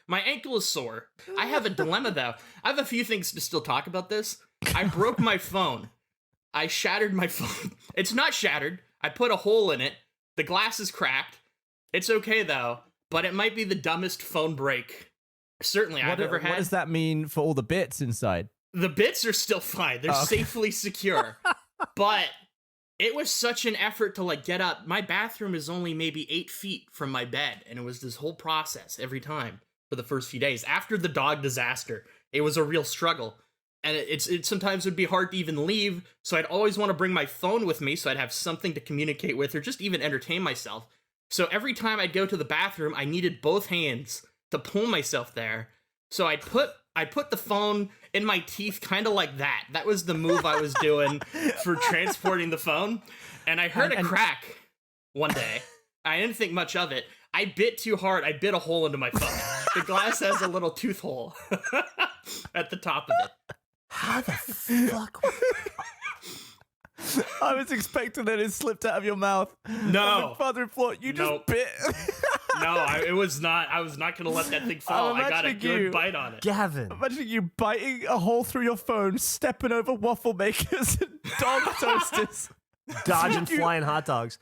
My ankle is sore. I have a dilemma, though. I have a few things to still talk about this. I broke my phone. I shattered my phone. It's not shattered. I put a hole in it. The glass is cracked. It's okay, though. But it might be the dumbest phone break, certainly, I've ever had. What does that mean for all the bits inside? The bits are still fine. They're safely secure. But it was such an effort to, like, get up. My bathroom is only maybe 8 feet from my bed, and it was this whole process every time for the first few days. After the dog disaster, it was a real struggle. And it sometimes would be hard to even leave, so I'd always want to bring my phone with me so I'd have something to communicate with or just even entertain myself. So every time I'd go to the bathroom, I needed both hands to pull myself there. So I put the phone in my teeth kind of like that. That was the move I was doing for transporting the phone. And I heard a crack one day. I didn't think much of it. I bit too hard. I bit a hole into my phone. The glass has a little tooth hole at the top of it. How the fuck? I was expecting that it slipped out of your mouth. No. Father-in-law, you just bit. No, it was not. I was not going to let that thing fall. I got a good bite on it. Gavin. Imagine you biting a hole through your phone, stepping over waffle makers and dog toasters. Dodging flying hot dogs.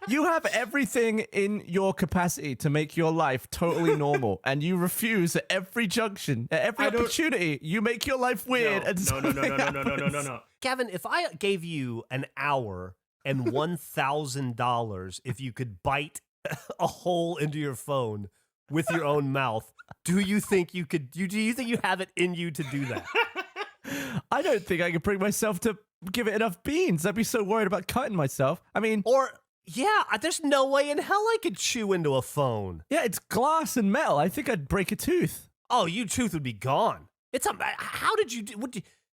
You have everything in your capacity to make your life totally normal, and you refuse at every junction, at every opportunity. You make your life weird. No. Gavin, if I gave you an hour and $1,000 if you could bite a hole into your phone with your own mouth, do you think you could? Do you think you have it in you to do that? I don't think I could bring myself to give it enough beans. I'd be so worried about cutting myself. I mean, yeah, there's no way in hell I could chew into a phone. Yeah, it's glass and metal. I think I'd break a tooth. Oh, your tooth would be gone. How did you do?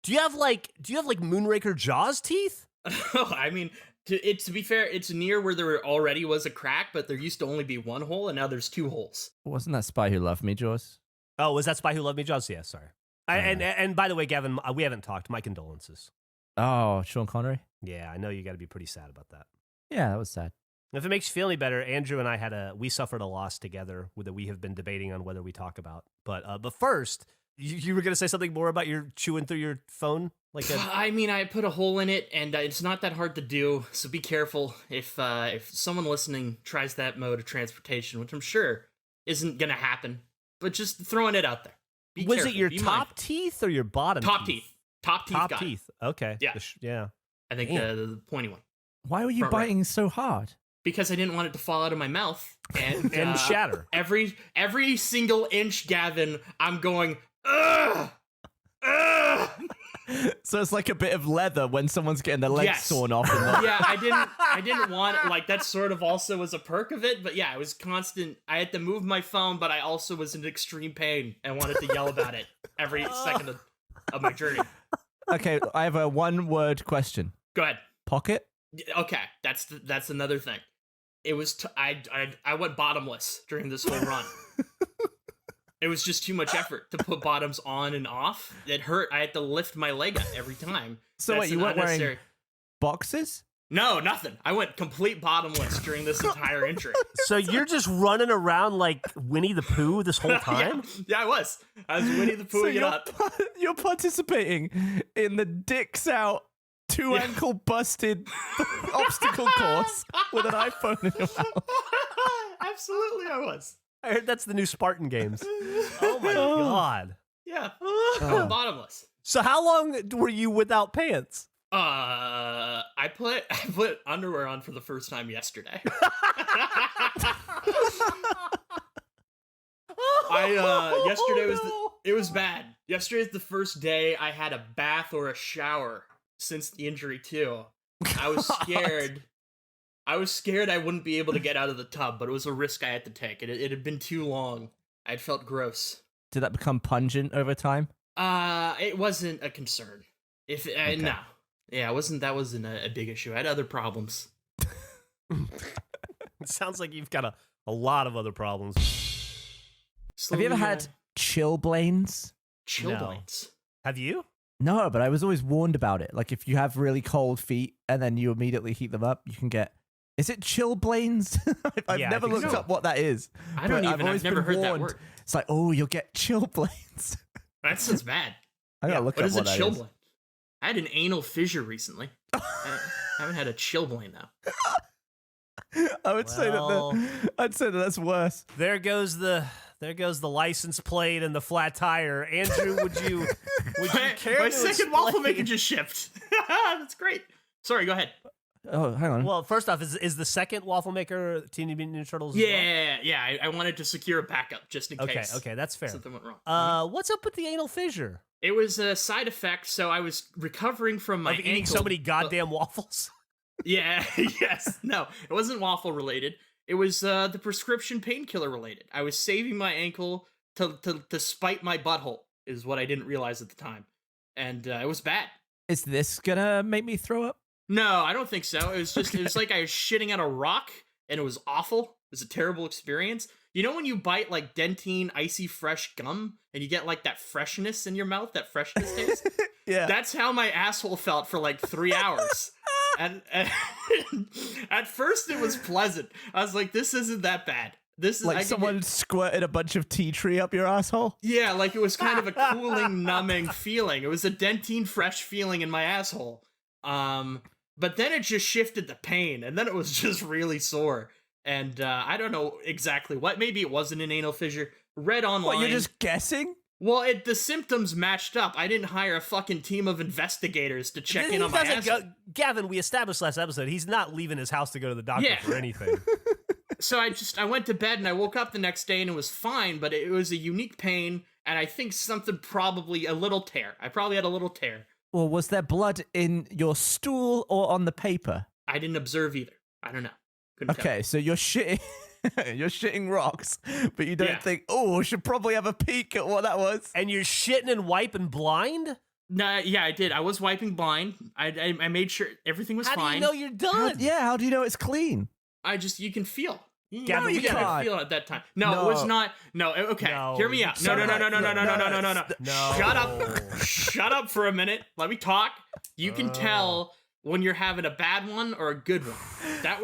Do you have like Moonraker Jaws teeth? I mean, to be fair, it's near where there already was a crack, but there used to only be one hole, and now there's 2 holes. Wasn't that Spy Who Loved Me, Jaws? Oh, was that Spy Who Loved Me, Jaws? Yeah, sorry. And by the way, Gavin, we haven't talked. My condolences. Oh, Sean Connery? Yeah, I know you got to be pretty sad about that. Yeah, that was sad. If it makes you feel any better, Andrew and I we suffered a loss together that we have been debating on whether we talk about. But first, you were going to say something more about your chewing through your phone? I mean, I put a hole in it, and it's not that hard to do, so be careful if someone listening tries that mode of transportation, which I'm sure isn't going to happen, but just throwing it out there. Be Was careful. it your Be top mindful. teeth or your bottom Top teeth? teeth. Top teeth. Top teeth. Okay. Yeah. Yeah. I think the pointy one. Why were you Front biting so hard? Because I didn't want it to fall out of my mouth and And shatter. Every single inch, Gavin, I'm going, ugh, ugh. So it's like a bit of leather when someone's getting their legs sawn off. Yeah, I didn't want, like, that sort of also was a perk of it, but yeah, it was constant. I had to move my phone, but I also was in extreme pain and wanted to yell about it every second of my journey. Okay, I have a 1-word question. Go ahead. Pocket? Okay, that's another thing. It was I went bottomless during this whole run. It was just too much effort to put bottoms on and off. It hurt. I had to lift my leg up every time. So wait, you weren't wearing boxes? No, nothing. I went complete bottomless during this entire injury. So you're just running around like Winnie the Pooh this whole time? Yeah, I was. I was Winnie the Pooh it up. You're participating in the dicks out, 2 ankle busted obstacle course with an iPhone in your mouth. Absolutely, I was. I heard that's the new Spartan games. Oh my god. Yeah. I'm bottomless. So how long were you without pants? I put underwear on for the first time yesterday. Yesterday it was bad. Yesterday was the first day I had a bath or a shower since the injury too. I was scared. I was scared I wouldn't be able to get out of the tub, but it was a risk I had to take. It had been too long. I'd felt gross. Did that become pungent over time? It wasn't a concern. No. Yeah, that wasn't a big issue. I had other problems. It sounds like you've got a lot of other problems. Have you ever had chilblains? Chilblains? Have you? No, but I was always warned about it. Like if you have really cold feet and then you immediately heat them up, you can get... Is it chilblains? I've Yeah, I never think looked so. up what that is. I don't but even. I've always never been heard that warned. word. It's like, oh, you'll get chilblains. That sounds bad. I gotta look What up is a what that is. chilblain? I had an anal fissure recently. I haven't had a chilblain though. I would say I'd say that that's worse. There goes the license plate and the flat tire. Andrew, would you care My to second waffle explain- maker just shipped. That's great. Sorry, go ahead. Oh, hang on. Well, first off, is the second waffle maker Teenage Mutant Ninja Turtles? as well? Yeah. I wanted to secure a backup just in case. Okay, that's fair. Something went wrong. What's up with the anal fissure? It was a side effect, so I was recovering from my Of eating ankle. so many goddamn waffles? Yeah, yes. No, it wasn't waffle related. It was the prescription painkiller related. I was saving my ankle to spite my butthole, is what I didn't realize at the time. And it was bad. Is this gonna make me throw up? No, I don't think so. It was just, it was like I was shitting at a rock, and it was awful. It was a terrible experience. You know when you bite like Dentine icy fresh gum, and you get like that freshness in your mouth, that freshness taste? Yeah. That's how my asshole felt for like 3 hours. And at first it was pleasant. I was like, this isn't that bad. This is Like someone squirted a bunch of tea tree up your asshole? Yeah, like it was kind of a cooling, numbing feeling. It was a Dentine fresh feeling in my asshole. But then it just shifted to pain, and then it was just really sore. And I don't know exactly what. Maybe it wasn't an anal fissure. Read online. What, you're just guessing? Well, the symptoms matched up. I didn't hire a fucking team of investigators to check in on my asshole. Gavin, we established last episode, he's not leaving his house to go to the doctor for anything. So I went to bed and I woke up the next day and it was fine, but it was a unique pain, and I think something probably a little tear. I probably had a little tear. Well, was there blood in your stool or on the paper? I didn't observe either. I don't know. Couldn't tell. Okay, so you're shitting, you're shitting rocks, but you don't Yeah. think, oh, I should probably have a peek at what that was. And you're shitting and wiping blind? Nah, yeah, I did. I was wiping blind. I made sure everything was How fine. do you know you're done? How do you know it's clean? you can feel. Gavin, You we can can't. feel it at that time. No, it was not. No, okay. No, Hear me out. No. No. Shut up. Shut up for a minute. Let me talk. You can tell when you're having a bad one or a good one.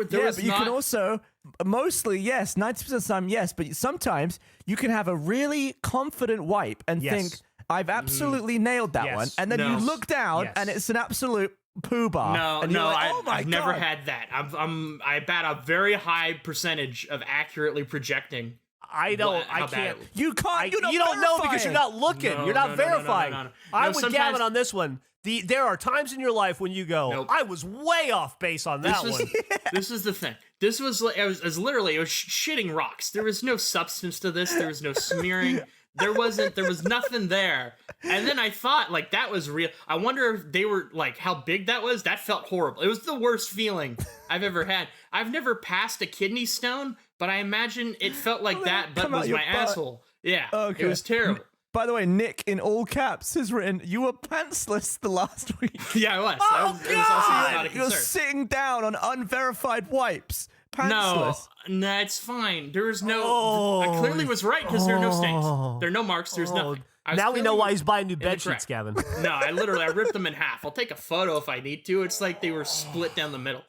There was but you not. can also, mostly, yes, 90% of the time, yes, but sometimes you can have a really confident wipe and Yes. think, I've absolutely nailed that Yes. one. And then No. you look down Yes. and it's an absolute poo bar. No, and you're no, like, oh my I've never God. had that. I bet a very high percentage of accurately projecting. I don't. how I bad can't. it was. You can't. You're not You don't know because verifying. you're not looking. No, you're not no, verifying. no. I'm No, with sometimes- Gavin on this one. There are times in your life when you go, Nope. I was way off base on that This was, one. this was the thing. This was like, it was literally, it was shitting rocks. There was no substance to this. There was no smearing. There was nothing there. And then I thought, like, that was real. I wonder if they were, like, how big that was. That felt horrible. It was the worst feeling I've ever had. I've never passed a kidney stone, but I imagine it felt like that, but come out was your my butt. asshole. Yeah, Okay. it was terrible. By the way, Nick, in all caps, has written, you were pantsless the last week. Yeah, I was. Oh, It was also God! not a You're concern. sitting down on unverified wipes. No, Pantsless. no, it's fine. There's no. Oh, I clearly was right because there are no stains. There are no marks. There's nothing. I was Now we know clearly- why he's buying new the bed sheets, correct. Gavin. No, I ripped them in half. I'll take a photo if I need to. It's like they were split down the middle.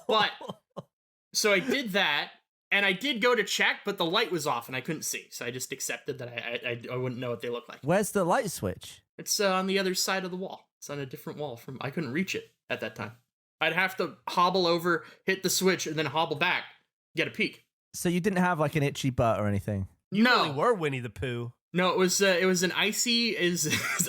But so I did that, and I did go to check, but the light was off and I couldn't see. So I just accepted that I wouldn't know what they look like. Where's the light switch? It's on the other side of the wall. It's on a different wall from. I couldn't reach it at that time. I'd have to hobble over, hit the switch, and then hobble back, get a peek. So you didn't have like an itchy butt or anything? You No. really were Winnie the Pooh. No, it was an icy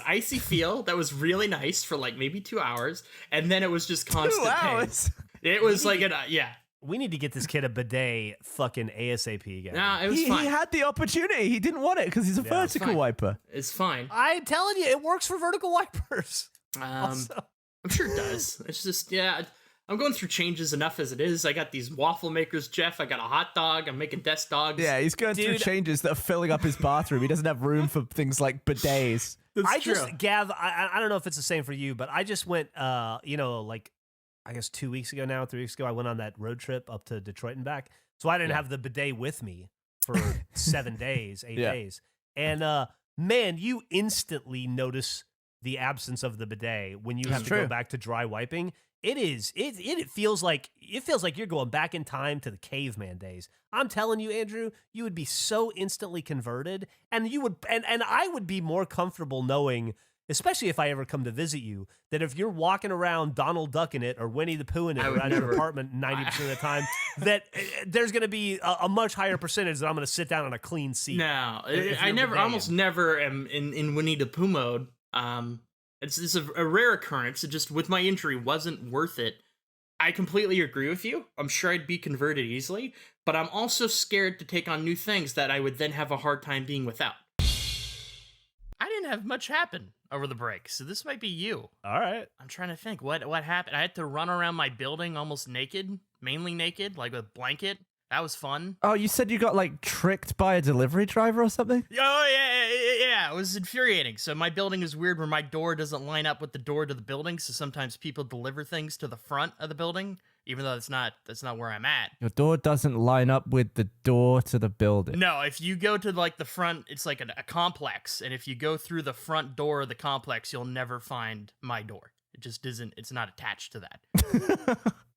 icy feel that was really nice for like maybe 2 hours, and then it was just constant 2 pain. hours? It was like yeah. We need to get this kid a bidet fucking ASAP, Gavin. Nah, it was He fine. had the opportunity. He didn't want it because he's a it's vertical fine. wiper. It's fine. I'm telling you, it works for vertical wipers. Also. I'm sure it does. It's just I'm going through changes enough as it is. I got these waffle makers, Jeff. I got a hot dog. I'm making desk dogs. Yeah, he's going through Dude. changes that are filling up his bathroom. He doesn't have room for things like bidets. Gav, I don't know if it's the same for you, but I just went, like, I guess 2 weeks ago now, 3 weeks ago, I went on that road trip up to Detroit and back. So I didn't have the bidet with me for 7 days, 8 Yeah. days. And man, you instantly notice the absence of the bidet when you have to go true. back to dry wiping. It is. It feels like you're going back in time to the caveman days. I'm telling you, Andrew, you would be so instantly converted, and you would, and I would be more comfortable knowing, especially if I ever come to visit you, that if you're walking around Donald Ducking it or Winnie the Pooh in it around your apartment 90% of the time, that there's going to be a much higher percentage that I'm going to sit down on a clean seat. No, I almost never am in Winnie the Pooh mode. It's a rare occurrence. It just, with my injury, wasn't worth it. I completely agree with you. I'm sure I'd be converted easily, but I'm also scared to take on new things that I would then have a hard time being without. I didn't have much happen over the break, so this might be you. All right. I'm trying to think. What happened? I had to run around my building almost naked, mainly naked, like with a blanket. That was fun. Oh, you said you got, like, tricked by a delivery driver or something? Oh, yeah. It was infuriating. So my building is weird where my door doesn't line up with the door to the building, so sometimes people deliver things to the front of the building, even though that's not where I'm at. Your door doesn't line up with the door to the building. No, if you go to, like, the front, it's like a complex, and if you go through the front door of the complex, you'll never find my door. It just isn't, it's not attached to that.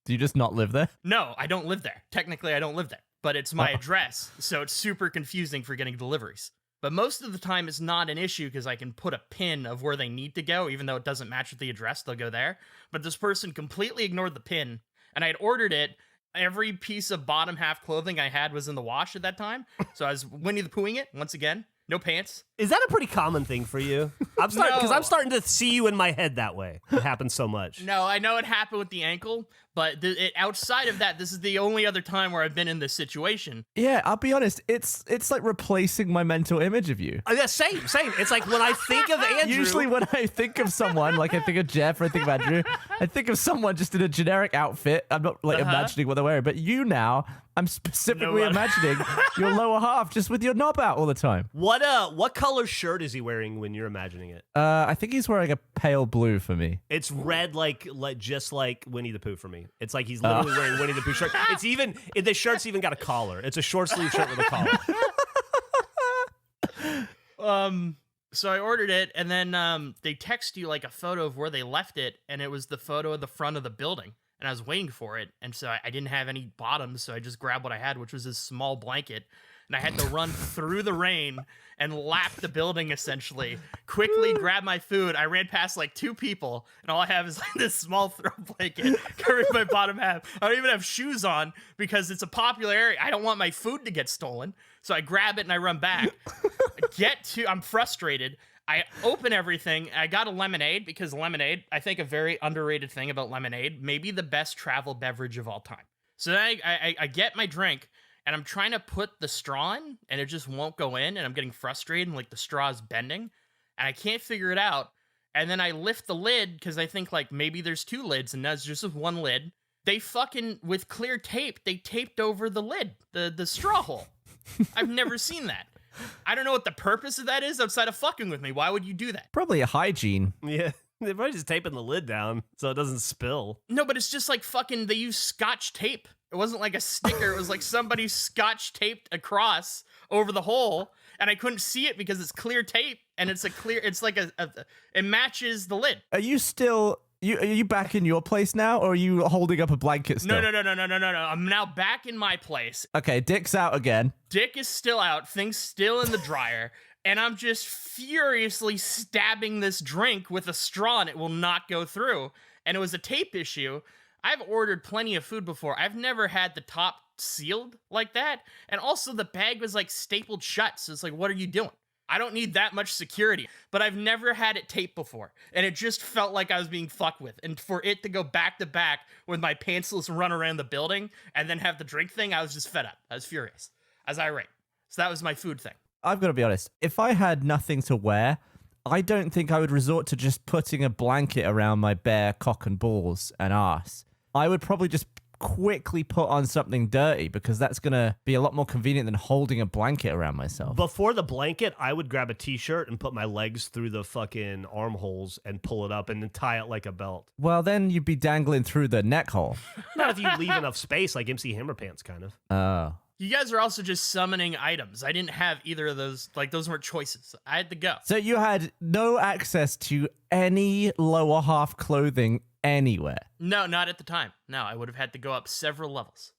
Do you just not live there? No, I don't live there. Technically, I don't live there, but it's my address, so it's super confusing for getting deliveries. But most of the time, it's not an issue because I can put a pin of where they need to go, even though it doesn't match with the address, they'll go there. But this person completely ignored the pin, and I had ordered it. Every piece of bottom half clothing I had was in the wash at that time, so I was Winnie the Poohing it once again. No pants. Is that a pretty common thing for you? I'm starting to see you in my head that way. It happens so much. No, I know it happened with the ankle, but outside of that, this is the only other time where I've been in this situation. Yeah, I'll be honest. It's like replacing my mental image of you. Yeah, same. It's like when I think of Andrew. Usually when I think of someone, like I think of Jeff or I think of Andrew, I think of someone just in a generic outfit. I'm not like imagining what they're wearing, but you now, I'm specifically imagining your lower half just with your knob out all the time. What color shirt is he wearing when you're imagining it? I think he's wearing a pale blue for me. It's red, like just like Winnie the Pooh for me. It's like he's literally wearing Winnie the Pooh shirt. The shirt's even got a collar. It's a short sleeve shirt with a collar. So I ordered it, and then they text you like a photo of where they left it, and it was the photo of the front of the building. And I was waiting for it, and so I didn't have any bottoms, so I just grabbed what I had, which was this small blanket, and I had to run through the rain and lap the building, essentially. Quickly grab my food. I ran past like 2 people, and all I have is like this small throw blanket covering my bottom half. I don't even have shoes on because it's a popular area. I don't want my food to get stolen, so I grab it and I run back. I'm frustrated. I open everything. I got a lemonade because lemonade, I think a very underrated thing about lemonade, maybe the best travel beverage of all time. So then I get my drink, and I'm trying to put the straw in, and it just won't go in, and I'm getting frustrated, and like the straw is bending, and I can't figure it out. And then I lift the lid because I think like maybe there's 2 lids, and that's just one lid. They fucking, with clear tape, they taped over the lid, the straw hole. I've never seen that. I don't know what the purpose of that is outside of fucking with me. Why would you do that? Probably a hygiene. Yeah, they're probably just taping the lid down so it doesn't spill. No, but it's just like fucking, they use Scotch tape. It wasn't like a sticker. It was like somebody Scotch taped across over the hole, and I couldn't see it because it's clear tape, and it's like it matches the lid. Are you still... Are you back in your place now, or are you holding up a blanket still? No. I'm now back in my place. Okay, Dick's out again. Dick is still out. Things still in the dryer. And I'm just furiously stabbing this drink with a straw, and it will not go through. And it was a tape issue. I've ordered plenty of food before. I've never had the top sealed like that. And also the bag was like stapled shut. So it's like, what are you doing? I don't need that much security, but I've never had it taped before, and it just felt like I was being fucked with. And for it to go back to back with my pantsless run around the building and then have the drink thing, I was just fed up. I was furious. I was irate. So that was my food thing. I've got to be honest. If I had nothing to wear, I don't think I would resort to just putting a blanket around my bare cock and balls and ass. I would probably just quickly put on something dirty because that's going to be a lot more convenient than holding a blanket around myself. Before the blanket, I would grab a t-shirt and put my legs through the fucking armholes and pull it up and then tie it like a belt. Well, then you'd be dangling through the neck hole. Not if you leave enough space, like MC Hammer Pants, kind of. Oh. You guys are also just summoning items. I didn't have either of those. Like, those weren't choices. I had to go. So you had no access to any lower half clothing anywhere. No, not at the time. No, I would have had to go up several levels.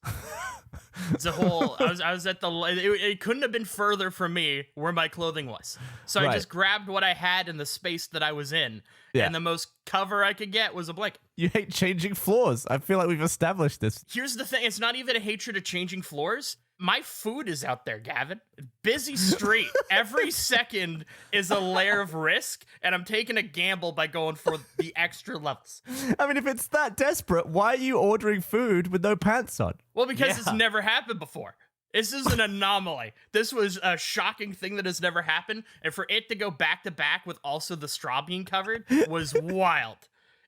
It's a whole. I was at the. It couldn't have been further from me where my clothing was. So I just grabbed what I had in the space that I was in, and the most cover I could get was a blanket. You hate changing floors. I feel like we've established this. Here's the thing: it's not even a hatred of changing floors. My food is out there, Gavin. Busy street. Every second is a layer of risk, and I'm taking a gamble by going for the extra levels. I mean, if it's that desperate, why are you ordering food with no pants on? Well, because it's never happened before. This is an anomaly. This was a shocking thing that has never happened, and for it to go back to back with also the straw being covered was wild.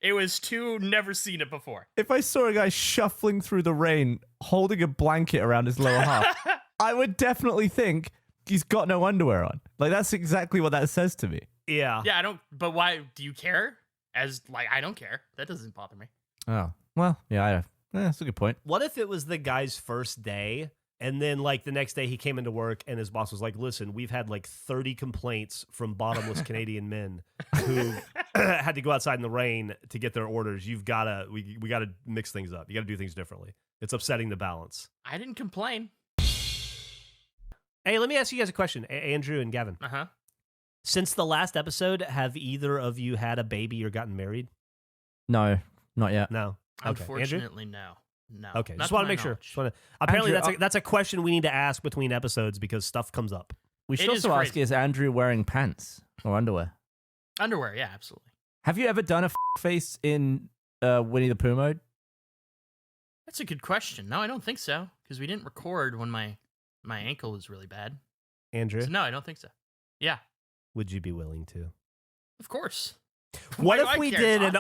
It was never seen it before. If I saw a guy shuffling through the rain, holding a blanket around his lower half, I would definitely think he's got no underwear on. Like, that's exactly what that says to me. Yeah. Yeah, I don't, but why, do you care? I don't care. That doesn't bother me. Oh, well, yeah, that's a good point. What if it was the guy's first day, and then, like, the next day he came into work, and his boss was like, listen, we've had, like, 30 complaints from bottomless Canadian men who had to go outside in the rain to get their orders. We gotta mix things up. You gotta do things differently. It's upsetting the balance. I didn't complain. Hey, let me ask you guys a question, Andrew and Gavin. Uh-huh. Since the last episode, have either of you had a baby or gotten married? No, not yet. No. Okay. Unfortunately, Andrew? No. Okay, Not just to want to my make sure. knowledge. Apparently, Andrew, that's a question we need to ask between episodes because stuff comes up. We should It is also ask, crazy. is Andrew wearing pants or underwear? Underwear, yeah, absolutely. Have you ever done a face in Winnie the Pooh mode? That's a good question. No, I don't think so, because we didn't record when my ankle was really bad. Andrew, So no, I don't think so. Yeah, would you be willing to? of course. What Why if do I we care? did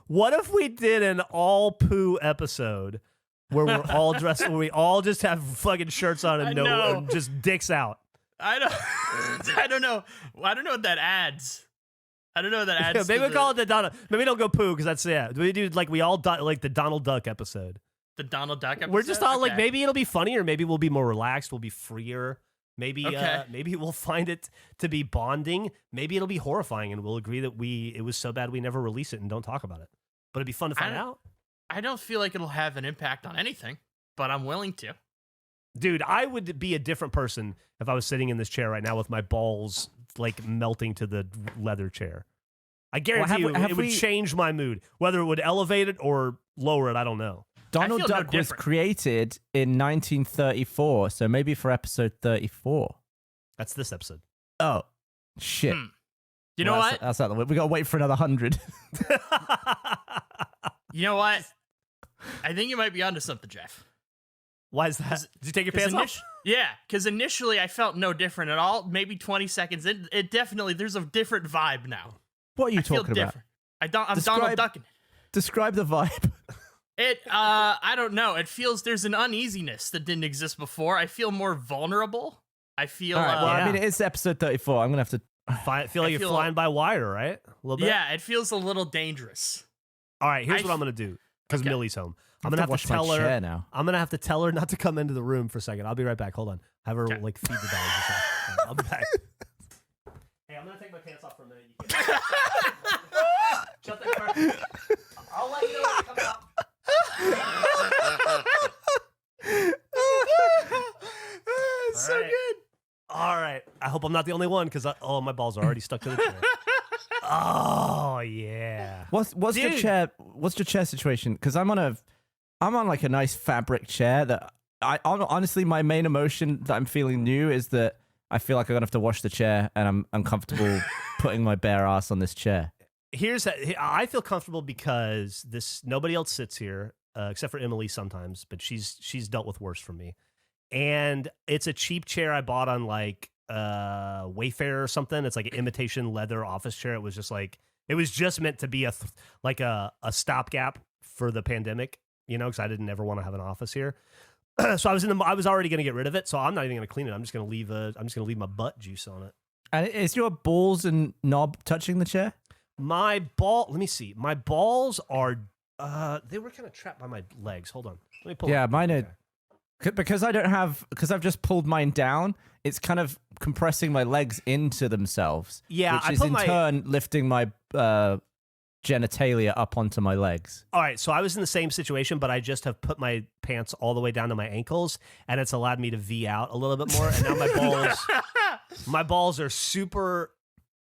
What if we did an all poo episode where we're all dressed, where we all just have fucking shirts on I and know. and just dicks out? I don't know what that adds. I don't know what that adds. Yeah, maybe to we call it the Donald. Maybe don't go poo because that's we do like like the Donald Duck episode. the Donald Duck episode. We're just all like Okay. maybe it'll be funnier, maybe we'll be more relaxed, we'll be freer. Maybe Okay. maybe we'll find it to be bonding. Maybe it'll be horrifying, and we'll agree that it was so bad we never release it and don't talk about it. But it'd be fun to find out. I don't feel like it'll have an impact on anything, but I'm willing to. Dude, I would be a different person if I was sitting in this chair right now with my balls like melting to the leather chair. I guarantee it would change my mood. Whether it would elevate it or lower it, I don't know. Donald feel no Duck was different. created in 1934, so maybe for episode 34. That's this episode. Oh, shit. You know what? That's out the way. We got to wait for another 100. You know what? I think you might be onto something, Jeff. Why is that? Did you take your pants off? Yeah, because initially I felt no different at all. Maybe 20 seconds. It definitely, there's a different vibe now. What are you I feel talking about? different. I'm Donald Ducking. Describe the vibe. I don't know. It feels there's an uneasiness that didn't exist before. I feel more vulnerable. I feel. All right, well, yeah. I mean, it's episode 34. I'm going to have to... Feel like you're flying by wire, right? A little bit? Yeah, it feels a little dangerous. All right, here's what I'm going to do because Okay. Millie's home. I'm going to have to tell my her. chair now. I'm going to have to tell her not to come into the room for a second. I'll be right back. Hold on. Have her Okay. like feed the dogs or something. I'll be back. Hey, I'm going to take my pants off for a minute. You can... Shut that curtain. I'll let you know when you come out. It's so right. good. All right. I hope I'm not the only one because my balls are already stuck to the chair. Oh yeah. What's your Dude. chair? What's your chair situation? Because I'm on like a nice fabric chair that honestly my main emotion that I'm feeling new is that I feel like I'm gonna have to wash the chair and I'm uncomfortable putting my bare ass on this chair. I feel comfortable because nobody else sits here except for Emily sometimes, but she's dealt with worse from me. And it's a cheap chair I bought on like Wayfair or something. It's like an imitation leather office chair. It was just meant to be a stopgap for the pandemic, because I didn't ever want to have an office here. So I was already going to get rid of it. So I'm not even going to clean it. I'm just going to leave my butt juice on it. And is your balls and knob touching the chair? Let me see. My balls are they were kind of trapped by my legs. Hold on. Let me pull Yeah, up. mine are. Okay. Because I've just pulled mine down, it's kind of compressing my legs into themselves. Yeah, which I is put in my- turn lifting my genitalia up onto my legs. All right, so I was in the same situation, but I just have put my pants all the way down to my ankles, and it's allowed me to V out a little bit more. And now my balls are super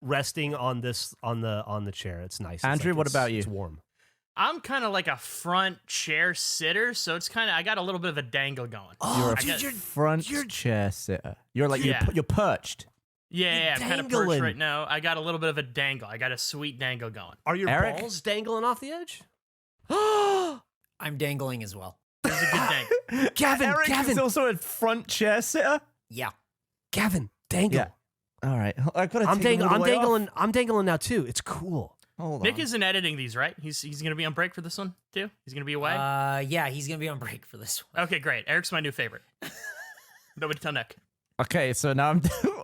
resting on the chair. It's nice. Andrew, what about you? It's warm. I'm kind of like a front chair sitter, so it's kind of I got a little bit of a dangle going. You're a front chair sitter. You're like you're perched. Yeah, I'm kind of perched dangling. right now. I got a little bit of a dangle. I got a sweet dangle going. Are your Eric? balls dangling off the edge? I'm dangling as well. There's a good dangle. Eric Gavin, is also a front chair sitter. Yeah. Gavin, dangle. Yeah. All right, I gotta. I'm take them all the way off. I'm dangling now too. It's cool. Hold Nick on. isn't editing these, right? He's gonna be on break for this one too. He's gonna be away. Yeah, he's gonna be on break for this one. Okay, great. Eric's my new favorite. Nobody tell Nick. Okay, so now I'm.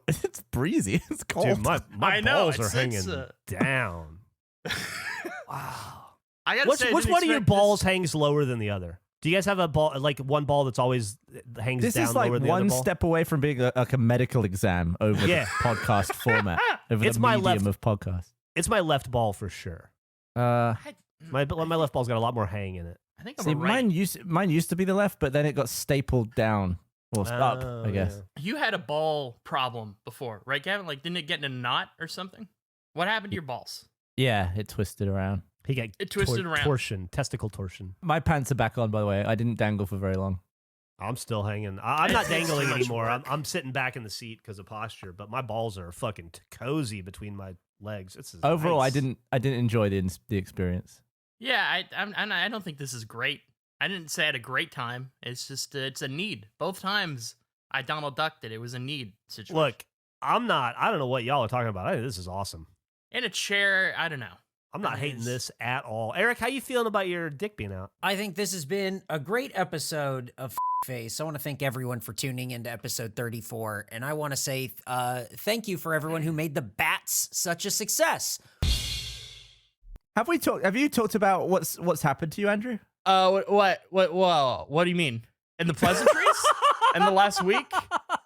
It's breezy. It's cold. Dude, my I know, balls are it's, hanging down. Wow. I gotta say, I Which didn't one of your expect balls this. hangs lower than the other? Do you guys have a ball, like one ball that's always hangs This down is like lower than the one other ball? step away from being like a medical exam over Yeah. the podcast format, over It's the my medium left- of podcast. It's my left ball for sure. Uh, My left ball's got a lot more hang in it. I think I'm see, a right. mine used to be the left, but then it got stapled down or up, Oh, I guess. yeah. You had a ball problem before, right, Gavin? Like, didn't it get in a knot or something? What happened to your balls? Yeah, it twisted around. He got It twisted around. torsion, testicle torsion. My pants are back on, by the way. I didn't dangle for very long. I'm still hanging. I'm not It's too dangling much anymore. work. I'm sitting back in the seat because of posture, but my balls are fucking cozy between my legs. It's Overall, nice. I didn't enjoy the experience. Yeah, I don't think this is great. I didn't say I had a great time. It's just it's a need. Both times I Donald Ducked it. It was a need situation. Look, I don't know what y'all are talking about. I think this is awesome. In a chair, I don't know. I'm not It hating is. this at all. Eric, how you feeling about your dick being out? I think this has been a great episode of Face. I want to thank everyone for tuning into episode 34, and I want to say thank you for everyone who made the bats such a success. Have you talked about what's happened to you, Andrew? What do you mean? In the pleasantries? In the last week?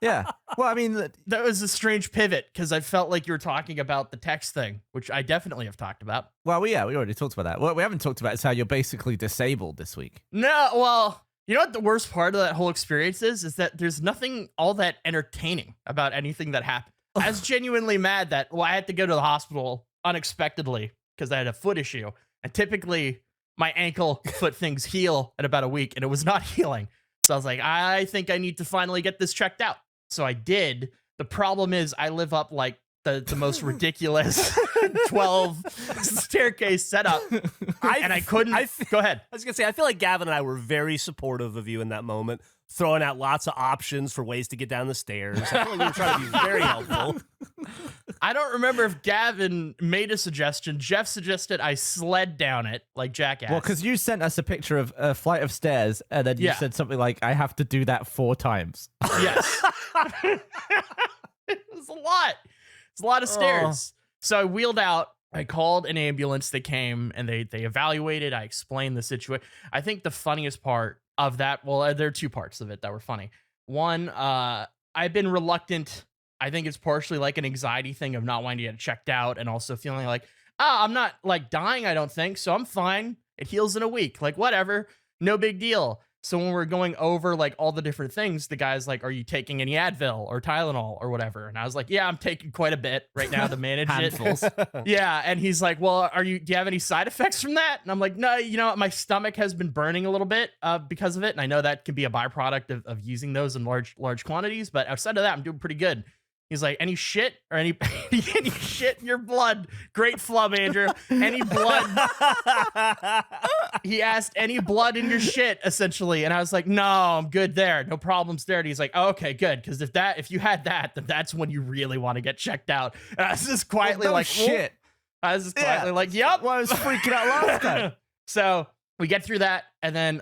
Yeah. Well, I mean, That was a strange pivot because I felt like you were talking about the text thing, which I definitely have talked about. we already talked about that. What we haven't talked about is how you're basically disabled this week. No, well, you know what the worst part of that whole experience is that there's nothing all that entertaining about anything that happened. I was genuinely mad that I had to go to the hospital unexpectedly because I had a foot issue. And typically my ankle foot things heal in about a week, and it was not healing. So I was like, I think I need to finally get this checked out. So I did. The problem is I live up like the most ridiculous 12 staircase setup. And I couldn't. Go ahead. I was going to say, I feel like Gavin and I were very supportive of you in that moment, throwing out lots of options for ways to get down the stairs. I feel like we were trying to be very helpful. I don't remember if Gavin made a suggestion. Jeff suggested I sled down it like jackass. Well, because you sent us a picture of a flight of stairs, and then you Yeah. said something like, "I have to do that 4 times." Yes. It was a lot. It's a lot of stairs. So I wheeled out. I called an ambulance. They came and they evaluated. I explained the situation. I think the funniest part of that, well, there are 2 parts of it that were funny. One, I've been reluctant. I think it's partially like an anxiety thing of not wanting to get checked out and also feeling like, I'm not like dying, I don't think. So I'm fine. It heals in a week. Like, whatever. No big deal. So when we're going over like all the different things, the guy's like, are you taking any Advil or Tylenol or whatever? And I was like, yeah, I'm taking quite a bit right now to manage Handfuls. it. Yeah. And he's like, well, do you have any side effects from that? And I'm like, no, you know, my stomach has been burning a little bit because of it. And I know that can be a byproduct of using those in large quantities. But outside of that, I'm doing pretty good. He's like, any shit or any shit in your blood? Great flub, Andrew. Any blood? He asked, any blood in your shit, essentially. And I was like, no, I'm good there. No problems there. And he's like, oh, okay, good. Because if you had that, then that's when you really want to get checked out. And I was just quietly like, shit. I was just quietly like, yep. Well, I was freaking out last time. So we get through that. And then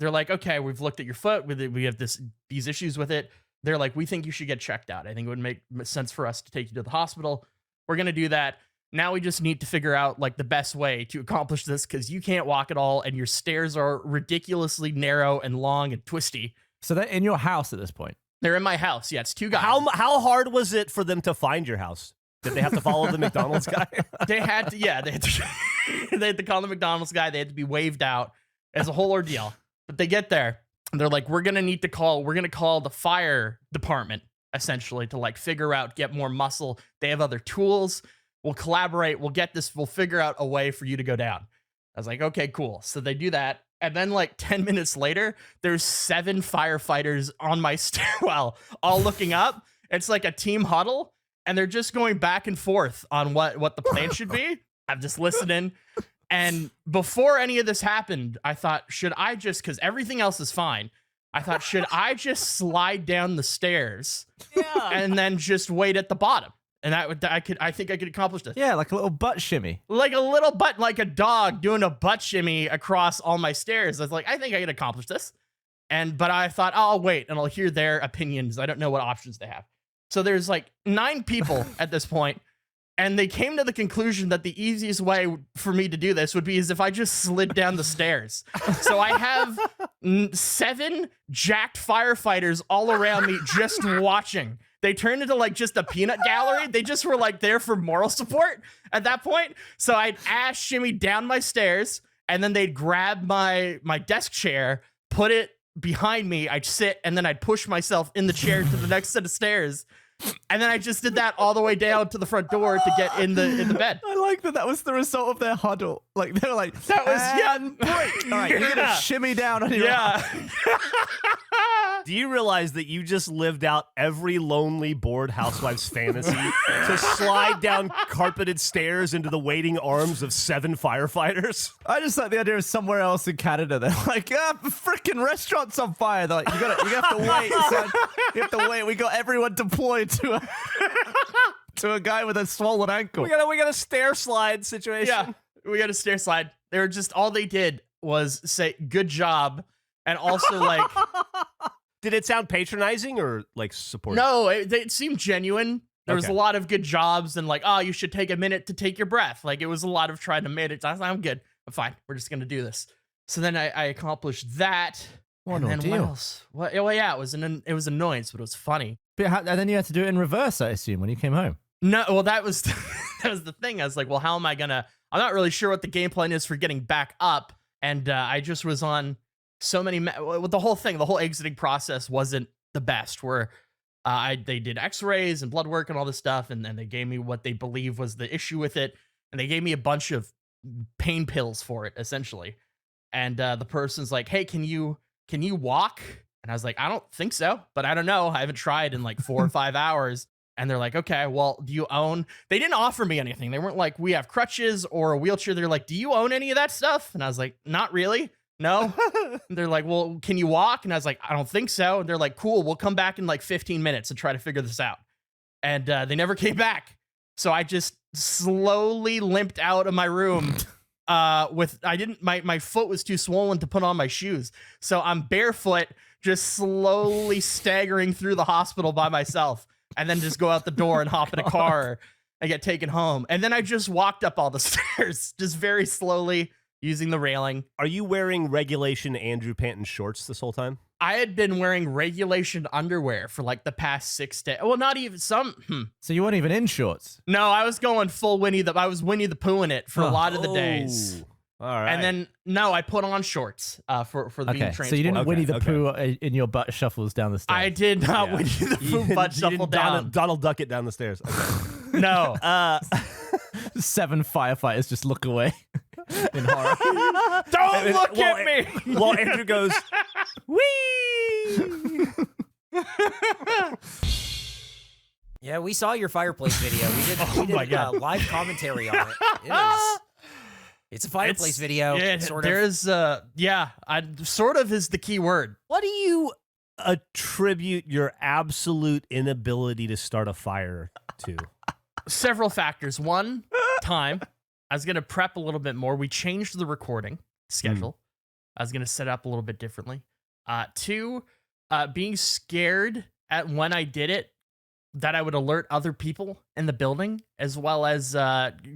they're like, okay, we've looked at your foot. We have these issues with it. They're like, we think you should get checked out. I think it would make sense for us to take you to the hospital. We're going to do that. Now we just need to figure out like the best way to accomplish this because you can't walk at all and your stairs are ridiculously narrow and long and twisty. So they're in your house at this point. They're in my house. Yeah, it's 2 guys. How hard was it for them to find your house? Did they have to follow the McDonald's guy? They had to, yeah, they had to, they had to call the McDonald's guy. They had to be waved out as a whole ordeal. But they get there and they're like, we're going to call the fire department essentially to like figure out, get more muscle. They have other tools. We'll collaborate. We'll get this. We'll figure out a way for you to go down. I was like, okay, cool. So they do that. And then like 10 minutes later, there's 7 firefighters on my stairwell, all looking up. It's like a team huddle. And they're just going back and forth on what the plan should be. I'm just listening. And before any of this happened, I thought, should I just, because everything else is fine, I thought, should I just slide down the stairs and then just wait at the bottom? And I think I could accomplish this. Yeah, like a little butt shimmy. Like a little butt, like a dog doing a butt shimmy across all my stairs. I was like, I think I could accomplish this. But I thought, oh, I'll wait and I'll hear their opinions. I don't know what options they have. So there's like 9 people at this point, and they came to the conclusion that the easiest way for me to do this would be as if I just slid down the stairs. So I have 7 jacked firefighters all around me just watching. They turned into like just a peanut gallery. They just were like there for moral support at that point. So I'd ass shimmy down my stairs, and then they'd grab my desk chair, put it behind me. I'd sit, and then I'd push myself in the chair to the next set of stairs. And then I just did that all the way down to the front door to get in the bed. I like that was the result of their huddle. Like they were like, That was break. All right, you're gonna shimmy down on your Do you realize that you just lived out every lonely, bored housewife's fantasy to slide down carpeted stairs into the waiting arms of 7 firefighters? I just like the idea of somewhere else in Canada. They're like, freaking restaurant's on fire. They're like, you have to wait, son. You have to wait. We got everyone deployed to a guy with a swollen ankle. We got a stair slide situation. Yeah, we got a stair slide. They were just, all they did was say, good job. And also like, did it sound patronizing or like supportive? no, it seemed genuine. There was Okay. a lot of good jobs and like, oh, you should take a minute to take your breath. Like it was a lot of trying to manage. I was like, I'm good. I'm fine. We're just going to do this. So then I accomplished that. What And an then what ordeal. else? Well, yeah, it was annoyance, but it was funny. But and then you had to do it in reverse, I assume, when you came home. No, well, that was that was the thing. I was like, well, how am I gonna? I'm not really sure what the game plan is for getting back up, and I just was on so many. The whole thing, the whole exiting process wasn't the best. Where they did X-rays and blood work and all this stuff, and then they gave me what they believe was the issue with it, and they gave me a bunch of pain pills for it, essentially. And the person's like, hey, can you walk? And I was like, I don't think so, but I don't know. I haven't tried in like 4 or 5 hours. And they're like, okay, well, do you own? They didn't offer me anything. They weren't like, we have crutches or a wheelchair. They're like, do you own any of that stuff? And I was like, not really. No. And they're like, well, can you walk? And I was like, I don't think so. And they're like, cool, we'll come back in like 15 minutes and try to figure this out. And they never came back. So I just slowly limped out of my room. My foot was too swollen to put on my shoes. So I'm barefoot, just slowly staggering through the hospital by myself, and then just go out the door and hop in a car and get taken home. And then I just walked up all the stairs, just very slowly using the railing. Are you wearing regulation Andrew Panton shorts this whole time? I had been wearing regulation underwear for like the past 6 days. Well, not even some. So you weren't even in shorts. No, I was going full Winnie. I was Winnie the Pooh in it for a lot of the days. All right. And then I put on shorts for the being Okay, transported. so you didn't Okay, Winnie the okay. Pooh in your butt shuffles down the stairs. I did not Yeah. Winnie the Pooh You butt didn't shuffle down. Donald Duck it down the stairs. Okay. No. 7 firefighters just look away in horror. Don't look at me. Well, Andrew goes, wee! Yeah, we saw your fireplace video. We did my God. live commentary on it. It's a fireplace video. Yeah, sort of. there's sort of is the key word. What do you attribute your absolute inability to start a fire to? Several factors. One, time. I was gonna prep a little bit more. We changed the recording schedule. I was gonna set it up a little bit differently. 2, being scared at when I did it that I would alert other people in the building, as well as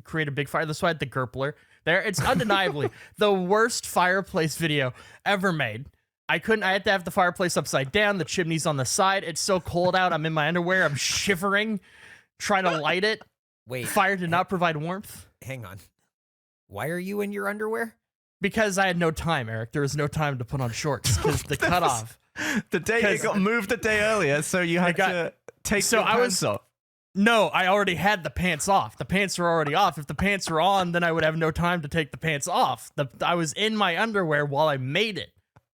create a big fire. That's why I had the Gerpler there. It's undeniably the worst fireplace video ever made. I had to have the fireplace upside down, the chimney's on the side. It's so cold out. I'm in my underwear. I'm shivering, trying to light it. Wait. Fire did not provide warmth. Hang on. Why are you in your underwear? Because I had no time, Eric. There was no time to put on shorts because the cutoff. The day it got moved a day earlier, so you had to take your pants off. No, I already had the pants off. The pants were already off. If the pants were on, then I would have no time to take the pants off. I was in my underwear while I made it.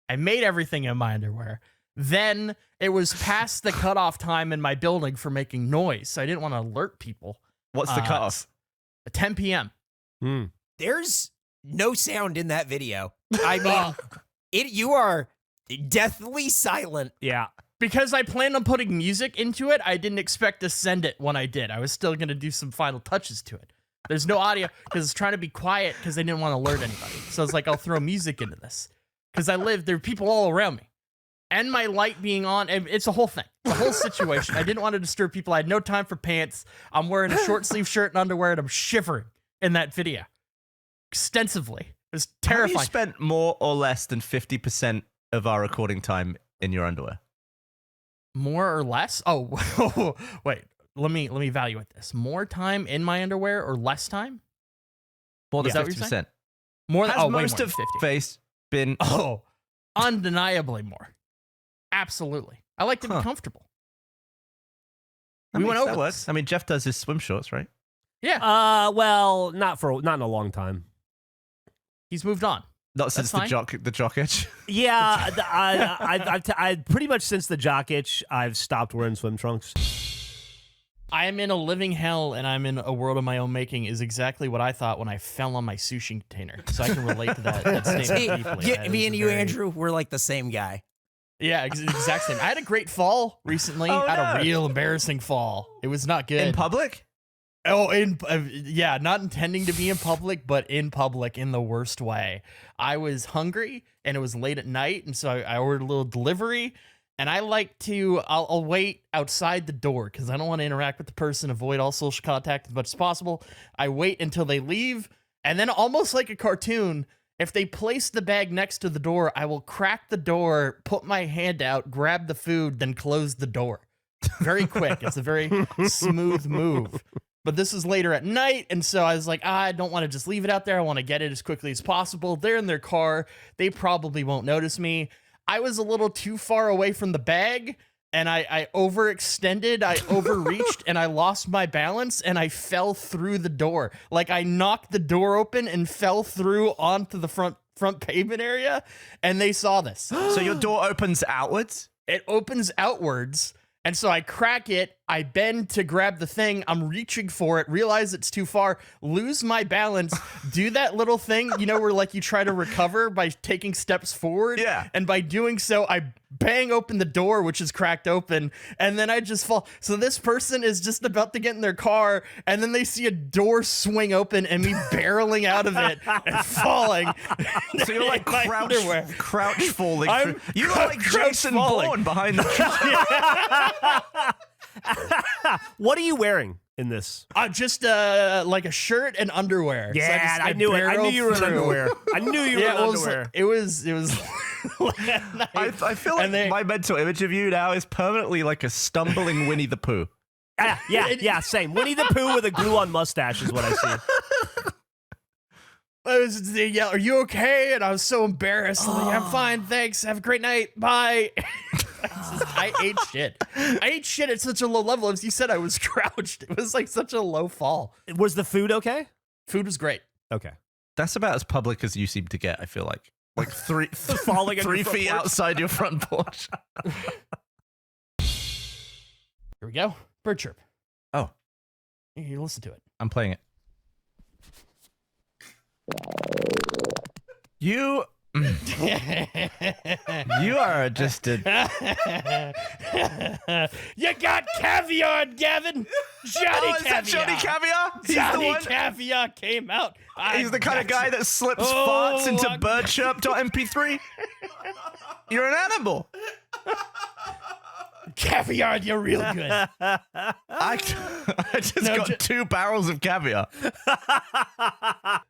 I made everything in my underwear. Then it was past the cutoff time in my building for making noise, so I didn't want to alert people. What's the cutoff? 10 p.m. There's no sound in that video. I mean, you are deathly silent. Yeah. Because I planned on putting music into it, I didn't expect to send it when I did. I was still going to do some final touches to it. There's no audio because it's trying to be quiet because I didn't want to alert anybody. So I was like, I'll throw music into this. Because there are people all around me. And my light being on, it's a whole thing. It's a whole situation. I didn't want to disturb people. I had no time for pants. I'm wearing a short sleeve shirt and underwear, and I'm shivering in that video. Extensively. It was terrifying. Have you spent more or less than 50% of our recording time in your underwear? More or less? Oh, wait. Let me evaluate this. More time in my underwear or less time? More than Is that what you're 50%. More than Has way most more of than 50. face been... Oh, undeniably more. Absolutely. I like to be comfortable. We went over that this. works. I mean, Jeff does his swim shorts, right? Yeah. Well, not in a long time. He's moved on. Not since the jock itch. Yeah, I pretty much since the jock itch, I've stopped wearing swim trunks. I am in a living hell and I'm in a world of my own making is exactly what I thought when I fell on my sushi container. So I can relate to that statement deeply. Me and you, Andrew, we're like the same guy. Yeah, exact same. I had a great fall recently. Oh, I had no. a real embarrassing fall. It was not good. In public? Oh, yeah, not intending to be in public, but in public in the worst way. I was hungry and it was late at night, and so I ordered a little delivery. And I like to, I'll wait outside the door because I don't want to interact with the person, avoid all social contact as much as possible. I wait until they leave, and then almost like a cartoon, if they place the bag next to the door, I will crack the door, put my hand out, grab the food, then close the door. Very quick. It's a very smooth move. But this is later at night, and so I was like, I don't want to just leave it out there. I want to get it as quickly as possible. They're in their car. They probably won't notice me. I was a little too far away from the bag, and I overextended, I overreached, and I lost my balance, and I fell through the door. Like, I knocked the door open and fell through onto the front pavement area, and they saw this. So your door opens outwards? It opens outwards. And so I crack it, I bend to grab the thing, I'm reaching for it, realize it's too far, lose my balance, do that little thing, you know, where like you try to recover by taking steps forward. Yeah. And by doing so, I bang open the door, which is cracked open, and then I just fall. So this person is just about to get in their car, and then they see a door swing open and me barreling out of it and falling. So you're like crouch falling. I'm You are like Jason Bourne behind the truck. What are you wearing in this? Just like a shirt and underwear. Yeah, So I knew it. I knew you were in through. underwear. I knew you were in underwear. It was I feel like my mental image of you now is permanently like a stumbling Winnie the Pooh. Yeah, same. Winnie the Pooh with a glue-on mustache is what I see. They yell, "Are you okay?" And I was so embarrassed. I'm like, I'm fine, thanks. Have a great night. Bye. I ate shit. I ate shit at such a low level. As you said, I was crouched. It was like such a low fall. Was the food okay? Food was great. Okay. That's about as public as you seem to get, I feel like. Like Falling on 3 your front feet porch? outside your front porch. Here we go. Bird chirp. Oh. You listen to it. I'm playing it. You are just a... You got caviar, Gavin. Johnny is that Johnny Caviar? He's Johnny the one? Caviar came out. He's the kind of guy that slips farts into birdchirp.mp3. You're an animal. Caviar, you're real good. I just got 2 barrels of caviar.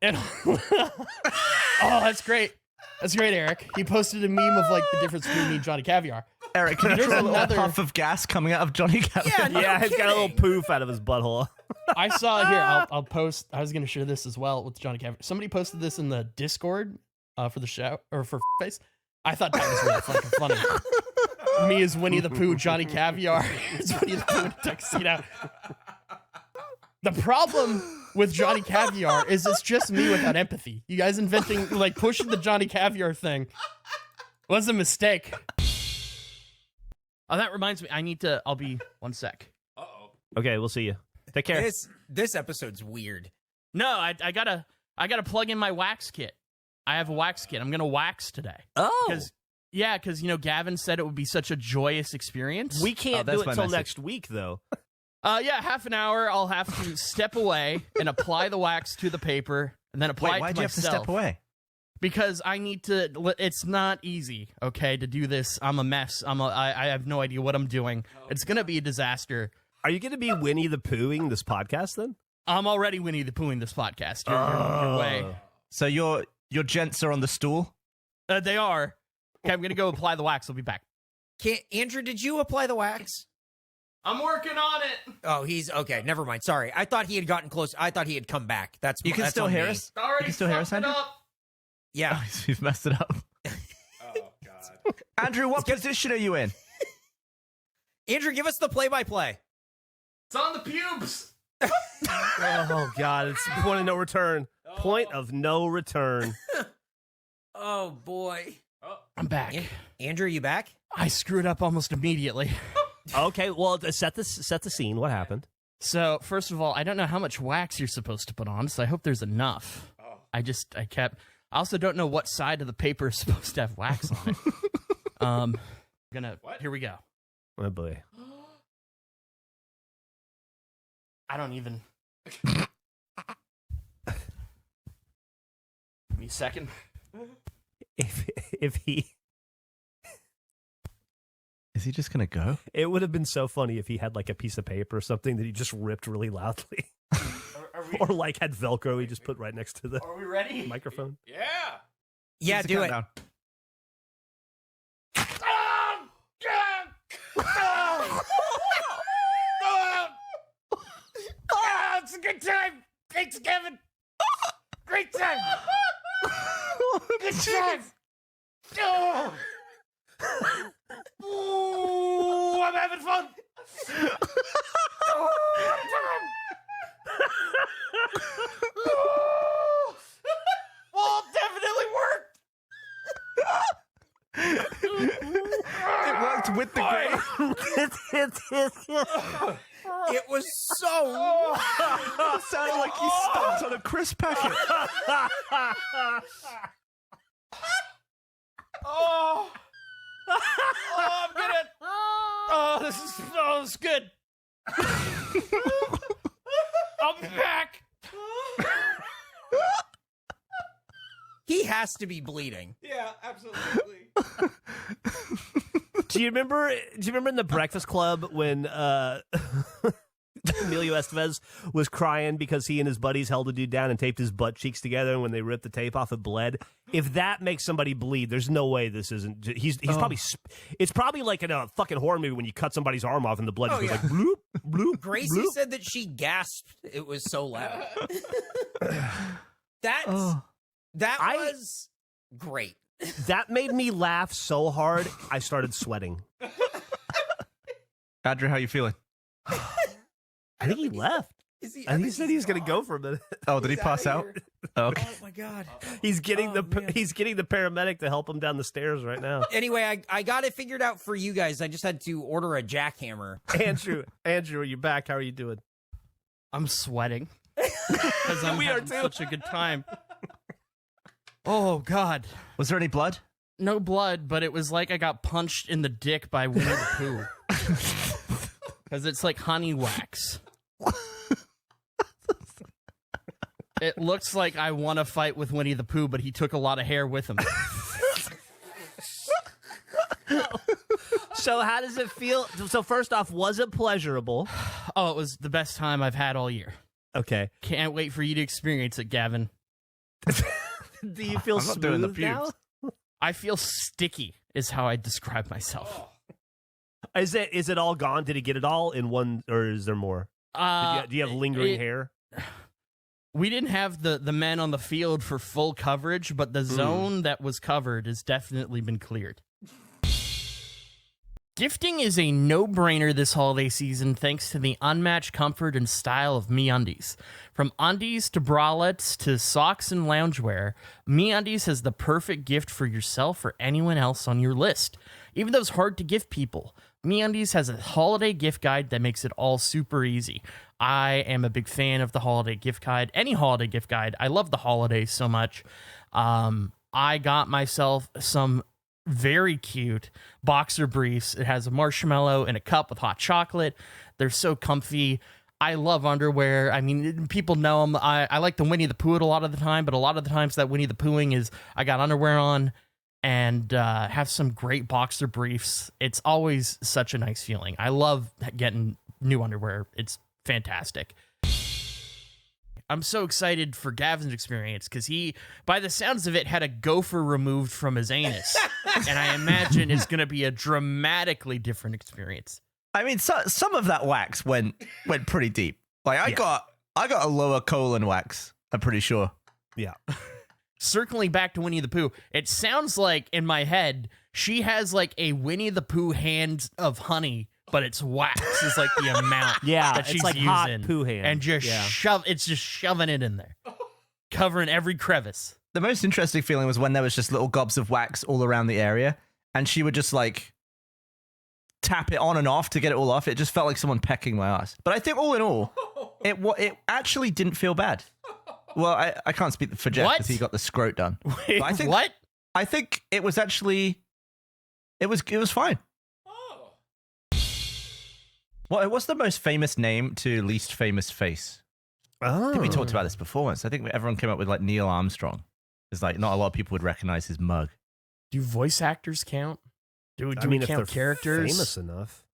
And- oh, that's great. That's great, Eric. He posted a meme of like the difference between me and Johnny Caviar. Eric, can you There's draw a little another- puff of gas coming out of Johnny Caviar? Yeah, he's got a little poof out of his butthole. I saw here. I'll post. I was gonna share this as well with Johnny Caviar. Somebody posted this in the Discord for the show or for face. I thought that was really fucking funny. Me as Winnie the Pooh, Johnny Caviar is Winnie the Pooh in a tuxedo. The problem with Johnny Caviar is it's just me without empathy. You guys inventing, like, pushing the Johnny Caviar thing was a mistake. Oh, that reminds me. I'll be 1 sec. Okay, we'll see you. Take care. This episode's weird. No, I gotta plug in my wax kit. I have a wax kit. I'm gonna wax today. Oh. Because Gavin said it would be such a joyous experience. We can't that's do it my till message. next week, though. Yeah, half an hour. I'll have to step away and apply the wax to the paper, and then apply Wait, it why'd to you have to myself. step away? Because I need to. It's not easy, okay, to do this. I'm a mess. I have no idea what I'm doing. It's gonna be a disaster. Are you going to be Winnie the Poohing this podcast then? I'm already Winnie the Poohing this podcast. You're way. So your gents are on the stool? They are. Okay, I'm gonna go apply the wax. I'll be back. Andrew, did you apply the wax? I'm working on it. Oh, he's okay. Never mind. Sorry, I thought he had gotten close. I thought he had come back. That's You can that's still on hear me. us? Already You can still hear us, fucked it Andrew? up. Yeah. You've messed it up. Andrew, what position are you in? Andrew, give us the play-by-play. It's on the pubes. Oh, God. It's point of no return. Point of no return. Oh boy. I'm back. Andrew, you back? I screwed up almost immediately. Okay, well, set the scene. What happened? So, first of all, I don't know how much wax you're supposed to put on, so I hope there's enough. I also don't know what side of the paper is supposed to have wax on it. Here we go. Oh, boy. I don't even. Give me a second. If he... Is he just going to go? It would have been so funny if he had, like, a piece of paper or something that he just ripped really loudly. Or, like, had Velcro he just put right next to the Are we ready? microphone. Yeah. Yeah, Just a do it. countdown. It's a good time. Thanks, Kevin. Great time. Good time. Oh. Ooh, I'm having fun. Oh, what a time. Oh, definitely worked. It worked with the grain. It was so. It sounded like you stomped on a crisp packet. Oh, I'm gonna. Oh, this is good. I'll be back. He has to be bleeding. Yeah, absolutely. Do you remember in the Breakfast Club when Emilio Estevez was crying because he and his buddies held a dude down and taped his butt cheeks together, and when they ripped the tape off, it bled? If that makes somebody bleed, there's no way this isn't. He's probably. It's probably like in a fucking horror movie when you cut somebody's arm off and the blood just goes like bloop bloop. Gracie bloop. said that she gasped. It was so loud. That was great. That made me laugh so hard I started sweating. Andrew, how you feeling? I think he left. I think he said he was going to go for a minute. Oh, did he pass out? Oh, okay. Oh my god. He's getting man. he's getting the paramedic to help him down the stairs right now. Anyway, I got it figured out for you guys. I just had to order a jackhammer. Andrew, are you back? How are you doing? I'm sweating because I'm We are having too. such a good time. Oh God, Was there any blood? no blood, but it was like I got punched in the dick by Winnie the Pooh because it's like honey wax. It looks like I won a fight with Winnie the Pooh, but he took a lot of hair with him. So how does it feel? So first off, was it pleasurable? Oh, it was the best time I've had all year. Okay. Can't wait for you to experience it, Gavin. Do you feel I'm not smooth doing the now? pubes. I feel sticky is how I describe myself. Is it all gone? Did he get it all in one, or is there more? Do you have lingering hair? We didn't have the men on the field for full coverage, but the zone that was covered has definitely been cleared. Gifting is a no-brainer this holiday season thanks to the unmatched comfort and style of MeUndies. From undies to bralettes to socks and loungewear, MeUndies has the perfect gift for yourself or anyone else on your list. Even those hard-to-gift people, MeUndies has a holiday gift guide that makes it all super easy. I am a big fan of the holiday gift guide, any holiday gift guide. I love the holidays so much. I got myself some very cute boxer briefs. It has a marshmallow and a cup with hot chocolate. They're so comfy. I love underwear. I mean, people know them. I like to Winnie the Pooh it a lot of the time, but a lot of the times that Winnie the Poohing is I got underwear on and have some great boxer briefs. It's always such a nice feeling. I love getting new underwear. It's fantastic. I'm so excited for Gavin's experience because he, by the sounds of it, had a gopher removed from his anus. And I imagine it's going to be a dramatically different experience. I mean, some of that wax went pretty deep. Like I got a lower colon wax, I'm pretty sure. Yeah. Circling back to Winnie the Pooh, it sounds like in my head, she has like a Winnie the Pooh hand of honey, but it's wax is like the amount that she's it's like using. hot poo hand. And just shoving it in there, covering every crevice. The most interesting feeling was when there was just little gobs of wax all around the area, and she would just like tap it on and off to get it all off. It just felt like someone pecking my ass. But I think all in all, it actually didn't feel bad. Well, I can't speak for Jeff because he got the scrote done. Wait, I think, what? I think it was actually, it was fine. Well, what's the most famous name to least famous face? I think we talked about this before once. I think everyone came up with like Neil Armstrong. It's like not a lot of people would recognize his mug. Do voice actors count? Do we if count they're characters? famous enough.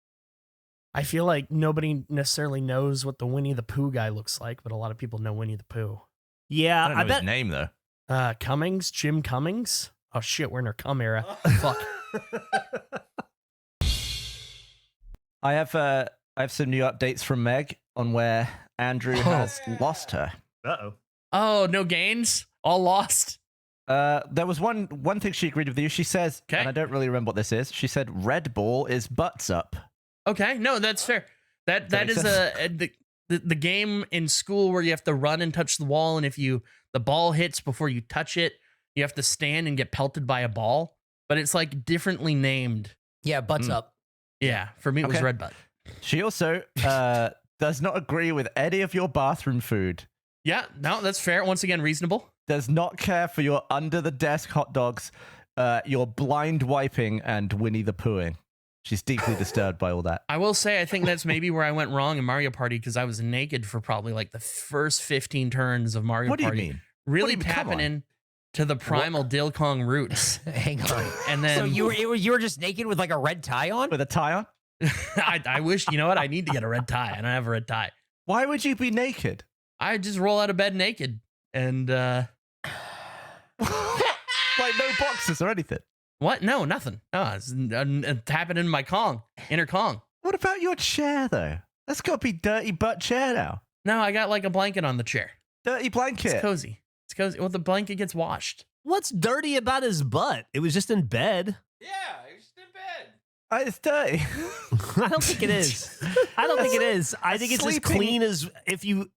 I feel like nobody necessarily knows what the Winnie the Pooh guy looks like, but a lot of people know Winnie the Pooh. Yeah, I don't know bet his name though. Cummings, Jim Cummings. Oh shit, we're in our cum era. Fuck. I have some new updates from Meg on where Andrew has lost her. Uh-oh. Oh, no gains? All lost? There was one thing she agreed with you. She says, and I don't really remember what this is. She said red ball is butts up. Okay, no, that's fair. That is the game in school where you have to run and touch the wall, and if the ball hits before you touch it, you have to stand and get pelted by a ball. But it's like differently named. Yeah, butts up. Yeah, for me it was red butt. She also does not agree with any of your bathroom food. Yeah, no, that's fair. Once again, reasonable. Does not care for your under-the-desk hot dogs, your blind wiping, and Winnie the Poohing. She's deeply disturbed by all that. I will say I think that's maybe where I went wrong in Mario Party because I was naked for probably like the first 15 turns of Mario Party. What do you mean? Really tapping in to the primal Dill Kong roots. Hang on. And then So you were just naked with like a red tie on? With a tie on? I wish, you know what? I need to get a red tie. I don't have a red tie. Why would you be naked? I just roll out of bed naked and Like no boxes or anything. what? No, nothing. No, it's tapping in my inner Kong. What about your chair though? That's got to be dirty butt chair now. No, I got like a blanket on the chair. Dirty blanket. It's cozy. It's cozy. Well, the blanket gets washed. What's dirty about his butt? It was just in bed. Yeah, it's in bed. It's dirty. I don't think it is. I don't think it is. I think it's as Sleeping- clean as if you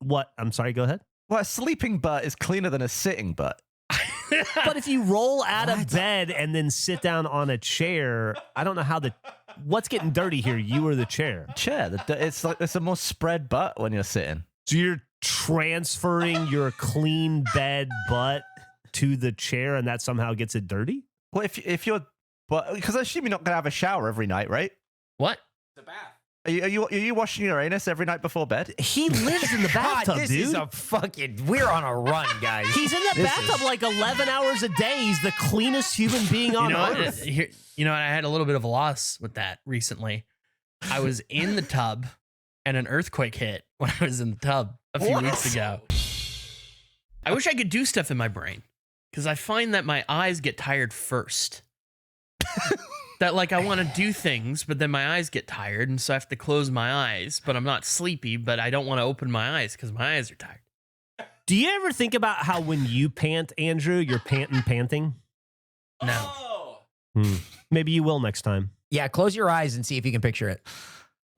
what? I'm sorry, go ahead. Well, a sleeping butt is cleaner than a sitting butt. But if you roll out of bed and then sit down on a chair, I don't know how what's getting dirty here, you or the chair? Chair. It's like it's a more spread butt when you're sitting. So you're transferring your clean bed butt to the chair and that somehow gets it dirty? Well, if you're, but because I assume you're not gonna have a shower every night, right? What? The bath. Are you washing your anus every night before bed? He lives in the bathtub, this dude. is a we're on a run, guys. He's in the bathtub like 11 hours a day. He's the cleanest human being on earth. I had a little bit of a loss with that recently. I was in the tub and an earthquake hit when I was in the tub a few weeks ago. I wish I could do stuff in my brain because I find that my eyes get tired first. that like I want to do things, but then my eyes get tired, and so I have to close my eyes. But I'm not sleepy, but I don't want to open my eyes because my eyes are tired. Do you ever think about how when you pant, Andrew, you're panting? No. Maybe you will next time. Yeah, close your eyes and see if you can picture it.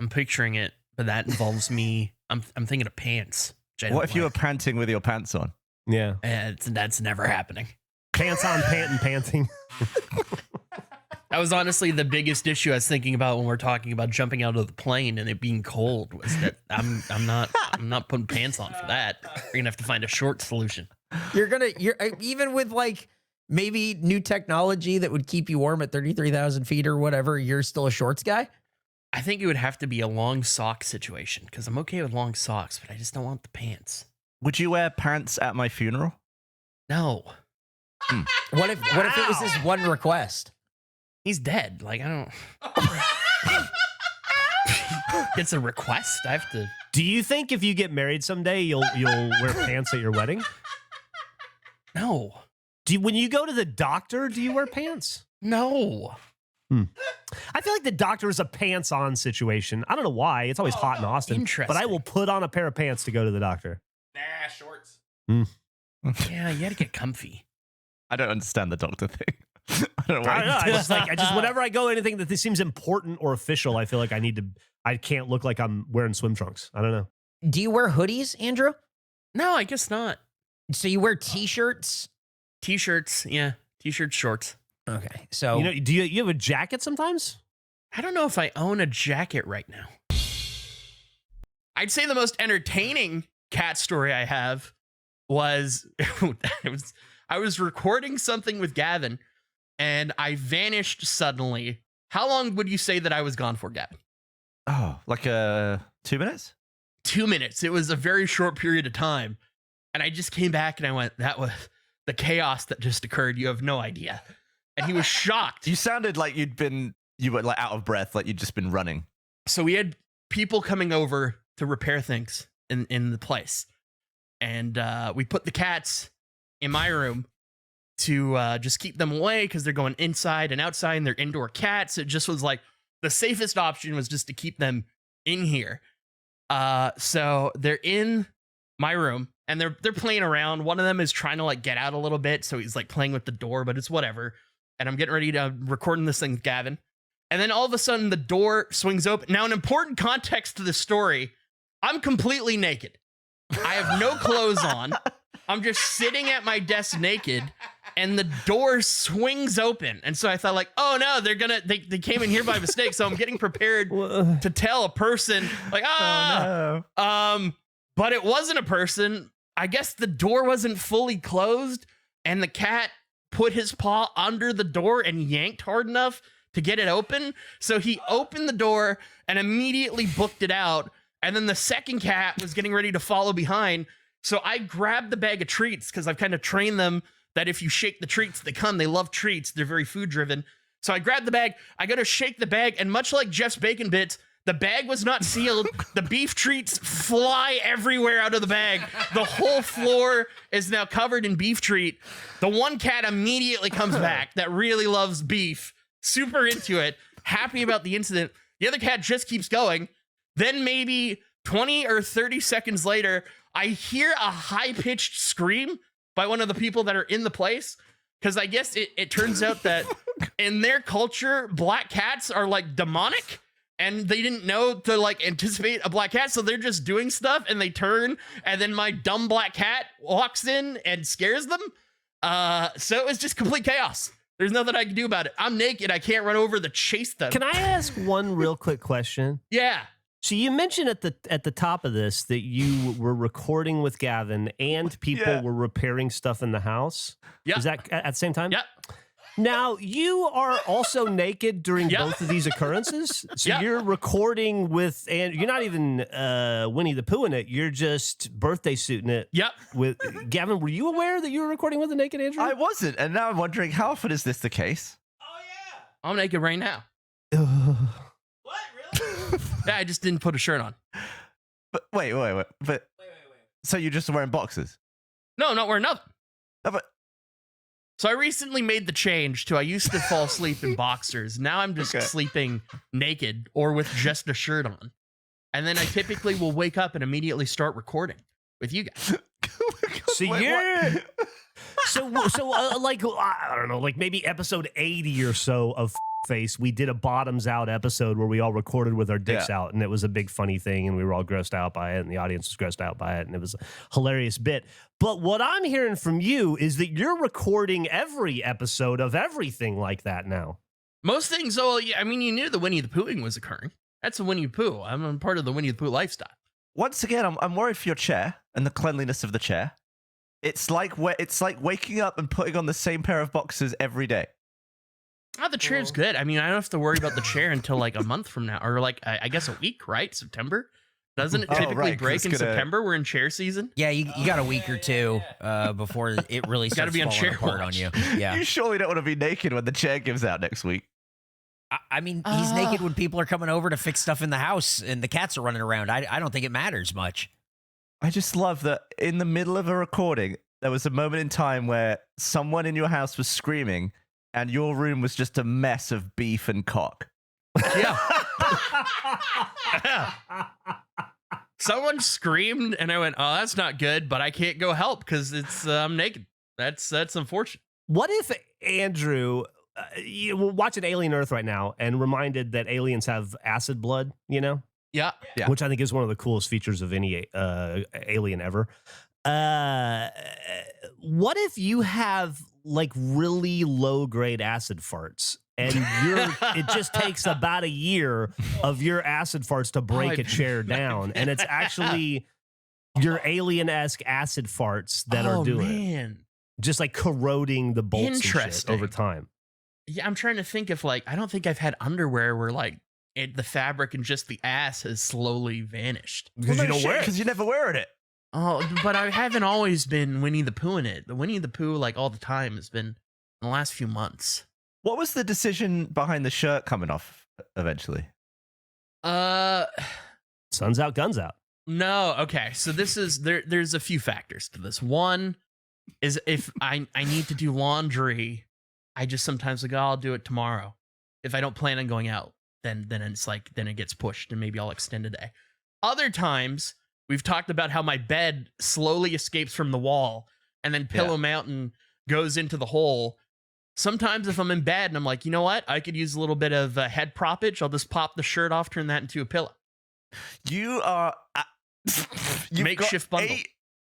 I'm picturing it, but that involves me. I'm thinking of pants. What if you were panting with your pants on? Yeah. That's never happening. Pants on, panting. That was honestly the biggest issue I was thinking about when we're talking about jumping out of the plane and it being cold. Was that I'm not putting pants on for that. We're gonna have to find a short solution. You're even with like maybe new technology that would keep you warm at 33,000 feet or whatever. You're still a shorts guy. I think it would have to be a long sock situation because I'm okay with long socks, but I just don't want the pants. Would you wear pants at my funeral? No. What if it was his one request? He's dead. Like, I don't. It's a request. I have to. Do you think if you get married someday, you'll wear pants at your wedding? No. When you go to the doctor, do you wear pants? No. I feel like the doctor is a pants on situation. I don't know why. It's always hot in Austin. Interesting. But I will put on a pair of pants to go to the doctor. Nah, shorts. Yeah, you got to get comfy. I don't understand the doctor thing. I don't know. I don't know. I just whenever I go anything that this seems important or official, I feel like I can't look like I'm wearing swim trunks. I don't know. Do you wear hoodies, Andrew? No, I guess not. So you wear t-shirts? T-shirts, yeah. T-shirts, shorts. Okay. So Do you have a jacket sometimes? I don't know if I own a jacket right now. I'd say the most entertaining cat story I have was I was recording something with Gavin and I vanished suddenly. How long would you say that I was gone for, Gavin? Oh, like 2 minutes? 2 minutes. It was a very short period of time. And I just came back and I went, that was the chaos that just occurred. You have no idea. And he was shocked. You sounded like you were like out of breath, like you'd just been running. So we had people coming over to repair things in the place. And we put the cats in my room to just keep them away because they're going inside and outside and they're indoor cats. It just was like the safest option was just to keep them in here. So they're in my room and they're playing around. One of them is trying to like get out a little bit. So he's like playing with the door, but it's whatever. And I'm getting ready to recording this thing with Gavin. And then all of a sudden the door swings open. Now, an important context to the story, I'm completely naked. I have no clothes on. I'm just sitting at my desk naked and the door swings open. And so I thought like, oh no, they came in here by mistake. So I'm getting prepared to tell a person like, Oh, no. But it wasn't a person. I guess the door wasn't fully closed and the cat put his paw under the door and yanked hard enough to get it open. So he opened the door and immediately booked it out. And then the second cat was getting ready to follow behind. So I grabbed the bag of treats because I've kind of trained them that if you shake the treats, they come. They love treats. They're very food driven. So I grabbed the bag. I go to shake the bag. And much like Jeff's Bacon Bits, the bag was not sealed. The beef treats fly everywhere out of the bag. The whole floor is now covered in beef treat. The one cat immediately comes back that really loves beef, super into it, happy about the incident. The other cat just keeps going. Then maybe 20 or 30 seconds later, I hear a high-pitched scream by one of the people that are in the place. Because I guess it turns out that in their culture, black cats are like demonic. And they didn't know to like anticipate a black cat. So they're just doing stuff and they turn. And then my dumb black cat walks in and scares them. So it was just complete chaos. There's nothing I can do about it. I'm naked. I can't run over to chase them. Can I ask one real quick question? Yeah. So you mentioned at the top of this that you were recording with Gavin and people were repairing stuff in the house. Yeah. Is that at the same time? Yep. Now, you are also naked during both of these occurrences. So you're recording with, and you're not even Winnie the Pooh in it. You're just birthday suiting it. Yep. With Gavin, were you aware that you were recording with a naked Andrew? I wasn't. And now I'm wondering, how often is this the case? Oh yeah. I'm naked right now. What? Really? Yeah, I just didn't put a shirt on. But wait. But Wait. so you're just wearing boxers? No, not wearing nothing. No, but So I recently made the change to I used to fall asleep in boxers. Now I'm just sleeping naked or with just a shirt on. And then I typically will wake up and immediately start recording with you guys. So you're like I don't know, like maybe episode 80 or so of Face, we did a bottoms out episode where we all recorded with our dicks out, and it was a big funny thing, and we were all grossed out by it, and the audience was grossed out by it, and it was a hilarious bit. But what I'm hearing from you is that you're recording every episode of everything like that now. Most things, I mean, you knew the Winnie the Poohing was occurring. That's a Winnie the Pooh. I'm a part of the Winnie the Pooh lifestyle. Once again, I'm worried for your chair and the cleanliness of the chair. It's like waking up and putting on the same pair of boxers every day. Oh, the chair's good. I mean, I don't have to worry about the chair until like a month from now, or like I guess a week, right? September. Doesn't it typically break in September? We're in chair season. Yeah, you got a week or two before it really starts be on falling chair apart watch. on you. Yeah. You surely don't want to be naked when the chair gives out next week. I mean, he's naked when people are coming over to fix stuff in the house and the cats are running around. I don't think it matters much. I just love that in the middle of a recording, there was a moment in time where someone in your house was screaming and your room was just a mess of beef and cock. Yeah. Someone screamed and I went, oh, that's not good, but I can't go help because I'm naked. That's unfortunate. What if Andrew, we're watching Alien Earth right now and reminded that aliens have acid blood, you know? Yeah. Which I think is one of the coolest features of any alien ever. What if you have like really low grade acid farts and it just takes about a year of your acid farts to break a chair down, and it's actually your alien-esque acid farts that are doing it. Just like corroding the bolts and shit over time. Yeah, I'm trying to think if like I don't think I've had underwear where like the fabric and just the ass has slowly vanished. Because you don't wear it. Because you never wear it. Oh, but I haven't always been Winnie the Pooh in it. The Winnie the Pooh, like all the time, has been in the last few months. What was the decision behind the shirt coming off eventually? Sun's out, guns out. No, okay. So this is there's a few factors to this. One is if I need to do laundry, I just sometimes like, oh, I'll do it tomorrow. If I don't plan on going out, then it's like then it gets pushed and maybe I'll extend a day. Other times, we've talked about how my bed slowly escapes from the wall and then Pillow Mountain goes into the hole. Sometimes if I'm in bed and I'm like, you know what? I could use a little bit of head proppage. I'll just pop the shirt off, turn that into a pillow. You are... Makeshift bundle.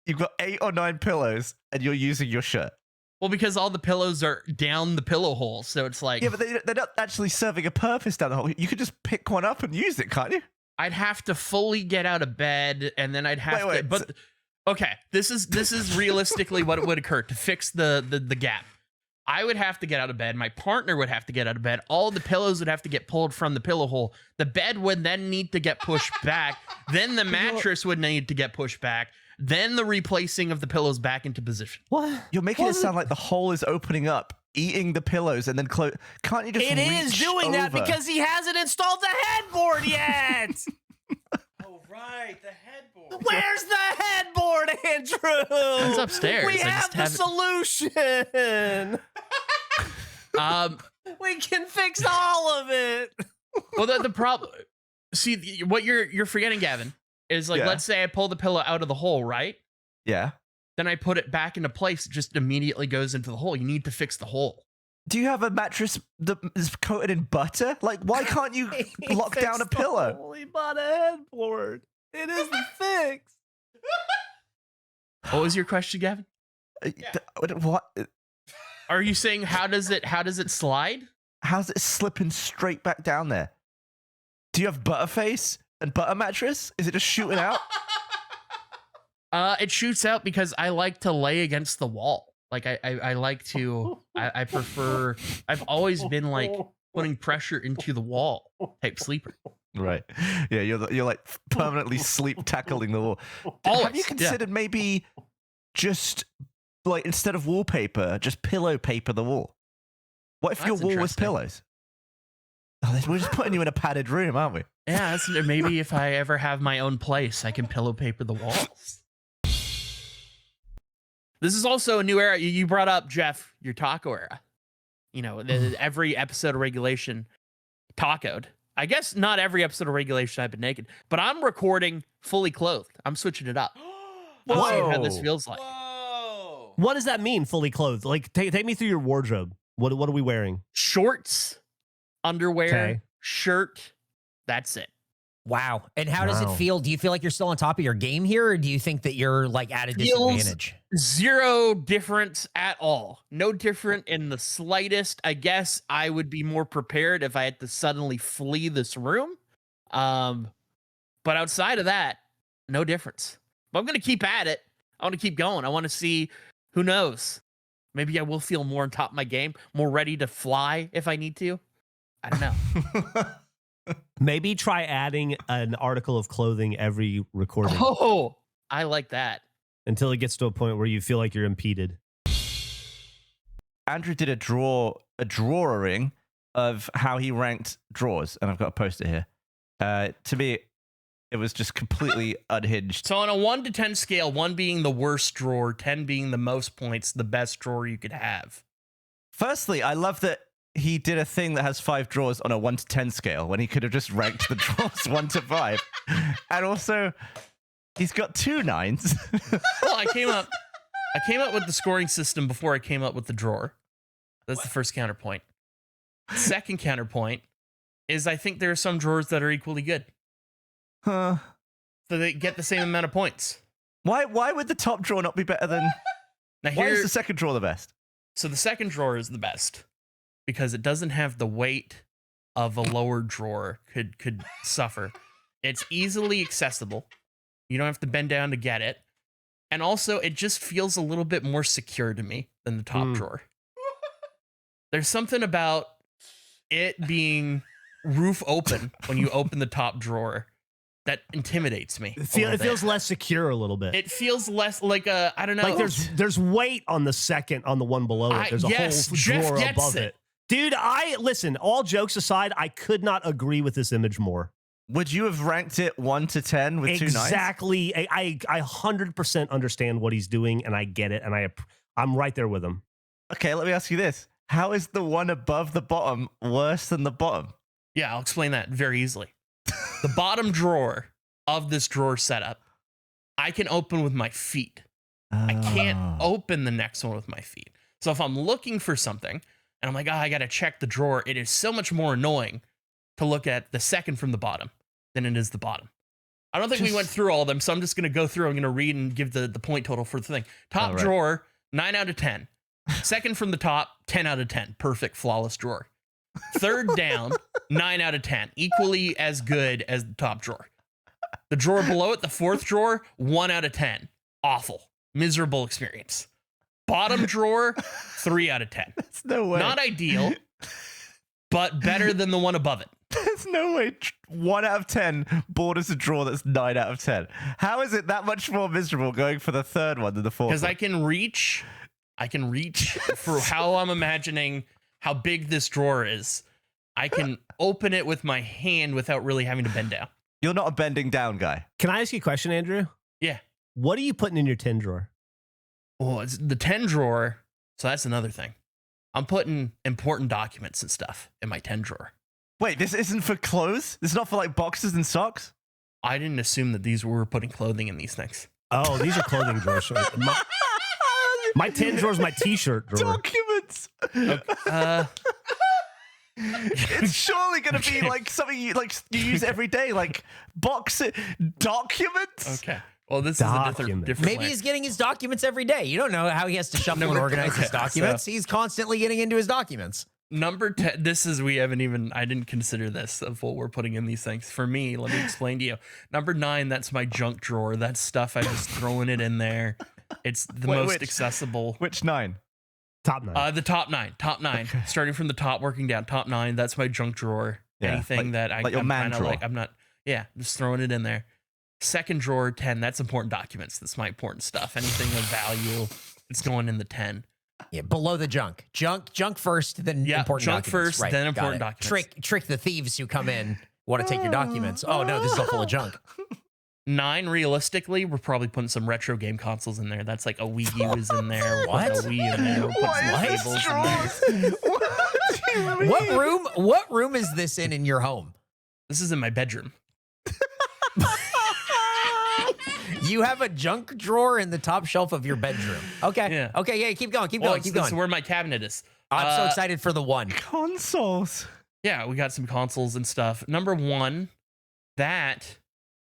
You've got 8 or 9 pillows and you're using your shirt. Well, because all the pillows are down the pillow hole. So it's like... Yeah, but they're not actually serving a purpose down the hole. You could just pick one up and use it, can't you? I'd have to fully get out of bed and then I'd have to... But okay, this is realistically what would occur to fix the gap. I would have to get out of bed. My partner would have to get out of bed. All the pillows would have to get pulled from the pillow hole. The bed would then need to get pushed back. Then the mattress would need to get pushed back. Then the replacing of the pillows back into position. What? You're making it sound like the hole is opening up, eating the pillows, and then close. Can't you just It is doing that because he hasn't installed the headboard yet. Oh, right. The headboard. Where's the headboard, Andrew? It's upstairs. We have the solution. We can fix all of it. Well, the problem... See, what you're forgetting, Gavin, is like, let's say I pull the pillow out of the hole, right? Yeah. Then I put it back into place. It just immediately goes into the hole. You need to fix the hole. Do you have a mattress that is coated in butter? Like, why can't you lock down a pillow? He bought a headboard. It is the fix. What was your question, Gavin? What? Are you saying how does it slide? How's it slipping straight back down there? Do you have butterface and butter mattress? Is it just shooting out? It shoots out because I like to lay against the wall. Like I like to, I prefer, I've always been like putting pressure into the wall type sleeper. Right. Yeah, you're like permanently sleep tackling the wall. Always, have you considered maybe just like instead of wallpaper, just pillow paper the wall? What if your wall was pillows? Oh, we're just putting you in a padded room, aren't we? Yeah, maybe if I ever have my own place, I can pillow paper the walls. This is also a new era. You brought up, Jeff, your taco era. You know, every episode of Regulation tacoed. I guess not every episode of Regulation I've been naked, but I'm recording fully clothed. I'm switching it up. I'm seeing how this feels like. Whoa. What does that mean, fully clothed? Like, take me through your wardrobe. What are we wearing? Shorts, underwear, Okay. shirt. That's it. Wow. And how does it Wow. feel? Do you feel like you're still on top of your game here, or do you think that you're like at a Feels- disadvantage? Zero difference at all. No different in the slightest. I guess I would be more prepared if I had to suddenly flee this room. But outside of that, no difference. But I'm going to keep at it. I want to keep going. I want to see, who knows? Maybe I will feel more on top of my game, more ready to fly if I need to. I don't know. Maybe try adding an article of clothing every recording Oh, I like that. until it gets to a point where you feel like you're impeded. Andrew did a drawing of how he ranked drawers, and I've got a poster here. To me, it was just completely unhinged. So on a 1 to 10 scale, 1 being the worst drawer, 10 being the most points, the best drawer you could have. Firstly, I love that he did a thing that has 5 drawers on a 1 to 10 scale when he could have just ranked the drawers 1 to 5. And also, he's got 2 9s. Well, I came up with the scoring system before I came up with the drawer. That's the first counterpoint. Second counterpoint is I think there are some drawers that are equally good. Huh. So they get the same amount of points. Why would the top drawer not be better than... Now Why is here, the second drawer the best? so the second drawer is the best because it doesn't have the weight of a lower drawer could suffer. It's easily accessible. You don't have to bend down to get it. And also, it just feels a little bit more secure to me than the top drawer. There's something about it being roof open when you open the top drawer that intimidates me. It feels less secure a little bit. It feels less like a, I don't know. Like there's weight on the one below it. There's a yes, whole Jeff drawer gets above it. Dude, listen, all jokes aside, I could not agree with this image more. Would you have ranked it 1 to 10 with 2 9s? Exactly. I 100% understand what he's doing, and I get it, and I'm right there with him. Okay, let me ask you this. How is the one above the bottom worse than the bottom? Yeah, I'll explain that very easily. The bottom drawer of this drawer setup, I can open with my feet. I can't open the next one with my feet. So if I'm looking for something and I'm like, I got to check the drawer, it is so much more annoying to look at the second from the bottom than it is the bottom. I don't think we went through all of them, so I'm just going to go through. I'm going to read and give the point total for the thing. Top drawer, 9 out of 10. Second from the top, 10 out of 10. Perfect, flawless drawer. Third down, 9 out of 10. Equally as good as the top drawer. The drawer below it, the fourth drawer, 1 out of 10. Awful. Miserable experience. Bottom drawer, 3 out of 10. There's no way. Not ideal, but better than the one above it. There's no way 1 out of 10 borders a drawer that's 9 out of 10. How is it that much more miserable going for the third one than the fourth Because one? I can reach for how I'm imagining how big this drawer is. I can open it with my hand without really having to bend down. You're not a bending down guy. Can I ask you a question, Andrew? Yeah. What are you putting in your 10 drawer? Oh, it's the 10 drawer. So that's another thing. I'm putting important documents and stuff in my 10 drawer. Wait, this isn't for clothes? This is not for like boxes and socks? I didn't assume that these were putting clothing in these things. Oh, these are clothing drawers. Sorry. My 10 drawer is my t-shirt drawer. Documents! It's surely going to be like something you use every day, like documents? Okay. Well, this is a different Maybe way. he's getting his documents every day. You don't know how he has to shuffle and organize his documents. He's constantly getting into his documents. Number 10, I didn't consider this of what we're putting in these things. For me, let me explain to you. Number 9, that's my junk drawer. That's stuff I'm just throwing it in there. It's the most accessible. Which 9? Top 9. The top 9. Top 9. Okay. Starting from the top, working down. Top 9, that's my junk drawer. Yeah, Anything that like your man drawer. Just throwing it in there. Second drawer, 10, that's important documents. That's my important stuff. Anything of value, it's going in the 10. Yeah, below the junk. Junk first, then important junk documents. first, then important documents. Trick the thieves who come in, want to take your documents. Oh no, this is all full of junk. 9, realistically, we're probably putting some retro game consoles in there. That's like a Wii U is in there. What? A Wii in there. We'll put some cables in there. What room is this in your home? This is in my bedroom. You have a junk drawer in the top shelf of your bedroom. Okay. Yeah. Okay. Yeah. Keep going. Keep Well, going. Keep This is going. where my cabinet is. I'm so excited for the one. Consoles. Yeah, we got some consoles and stuff. Number 1, that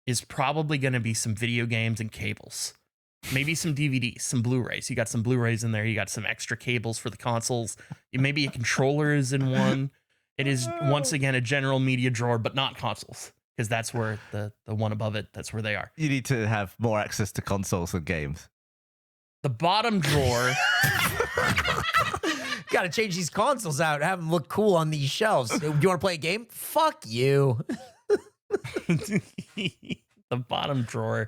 is probably going to be some video games and cables. Maybe some DVDs, some Blu-rays. You got some Blu-rays in there. You got some extra cables for the consoles. Maybe a controller is in one. It is, once again, a general media drawer, but not consoles. Because that's where the one above it, that's where they are. You need to have more access to consoles and games. The bottom drawer... Got to change these consoles out, have them look cool on these shelves. Do you want to play a game? Fuck you. The bottom drawer,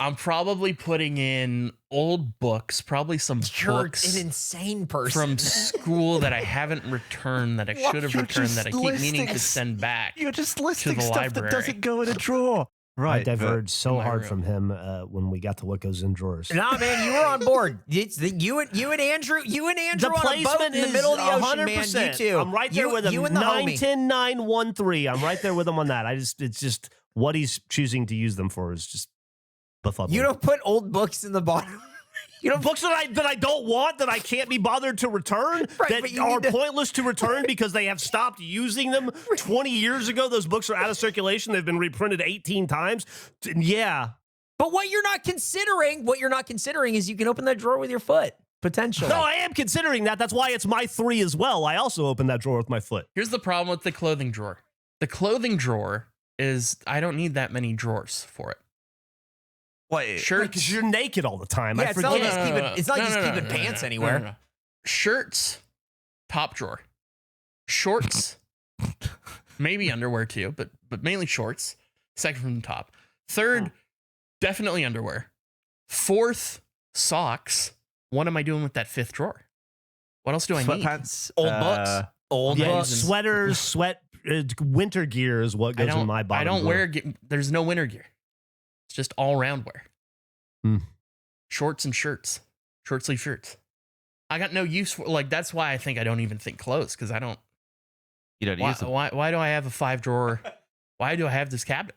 I'm probably putting in old books, probably some You're books an insane person. from school that I haven't returned, that I should have You're returned, just that I keep meaning to listing- send back. You're just listing the stuff library. that doesn't go in a drawer. Right. I diverged so my hard room. from him when we got to what goes in drawers. Nah, man, you were on board. You and Andrew The on a boat placement in the is middle of the ocean, man. 100%. You two. I'm right there with him. You and the homie. 910-913. I'm right there with him on that. It's just what he's choosing to use them for is just befuddling. You don't put old books in the bottom. You don't books that I don't want, that I can't be bothered to return, Right, that but you are need to- pointless to return because they have stopped using them 20 years ago. Those books are out of circulation. They've been reprinted 18 times. Yeah. But what you're not considering is you can open that drawer with your foot, potentially. No, I am considering that. That's why it's my 3 as well. I also opened that drawer with my foot. Here's the problem with the clothing drawer. The clothing drawer is, I don't need that many drawers for it. Wait. Shirts. Because you're naked all the time. Yeah, I it's not forget. like it's not just keeping pants anywhere. no. Shirts, top drawer. Shorts, maybe underwear too, but mainly shorts. Second from the top. Third, definitely underwear. 4th, socks. What am I doing with that 5th drawer? What else do I need? Sweatpants. Old books. Old Yeah, books. sweaters, winter gear is what goes in my bottom. I don't drawer. wear. There's no winter gear. It's just all round wear. Hmm. Shorts and shirts, short sleeve shirts. I got no use for, like, that's why I think I don't even think clothes, because I don't. You don't Why, use them. why do I have a 5 drawer? Why do I have this cabinet?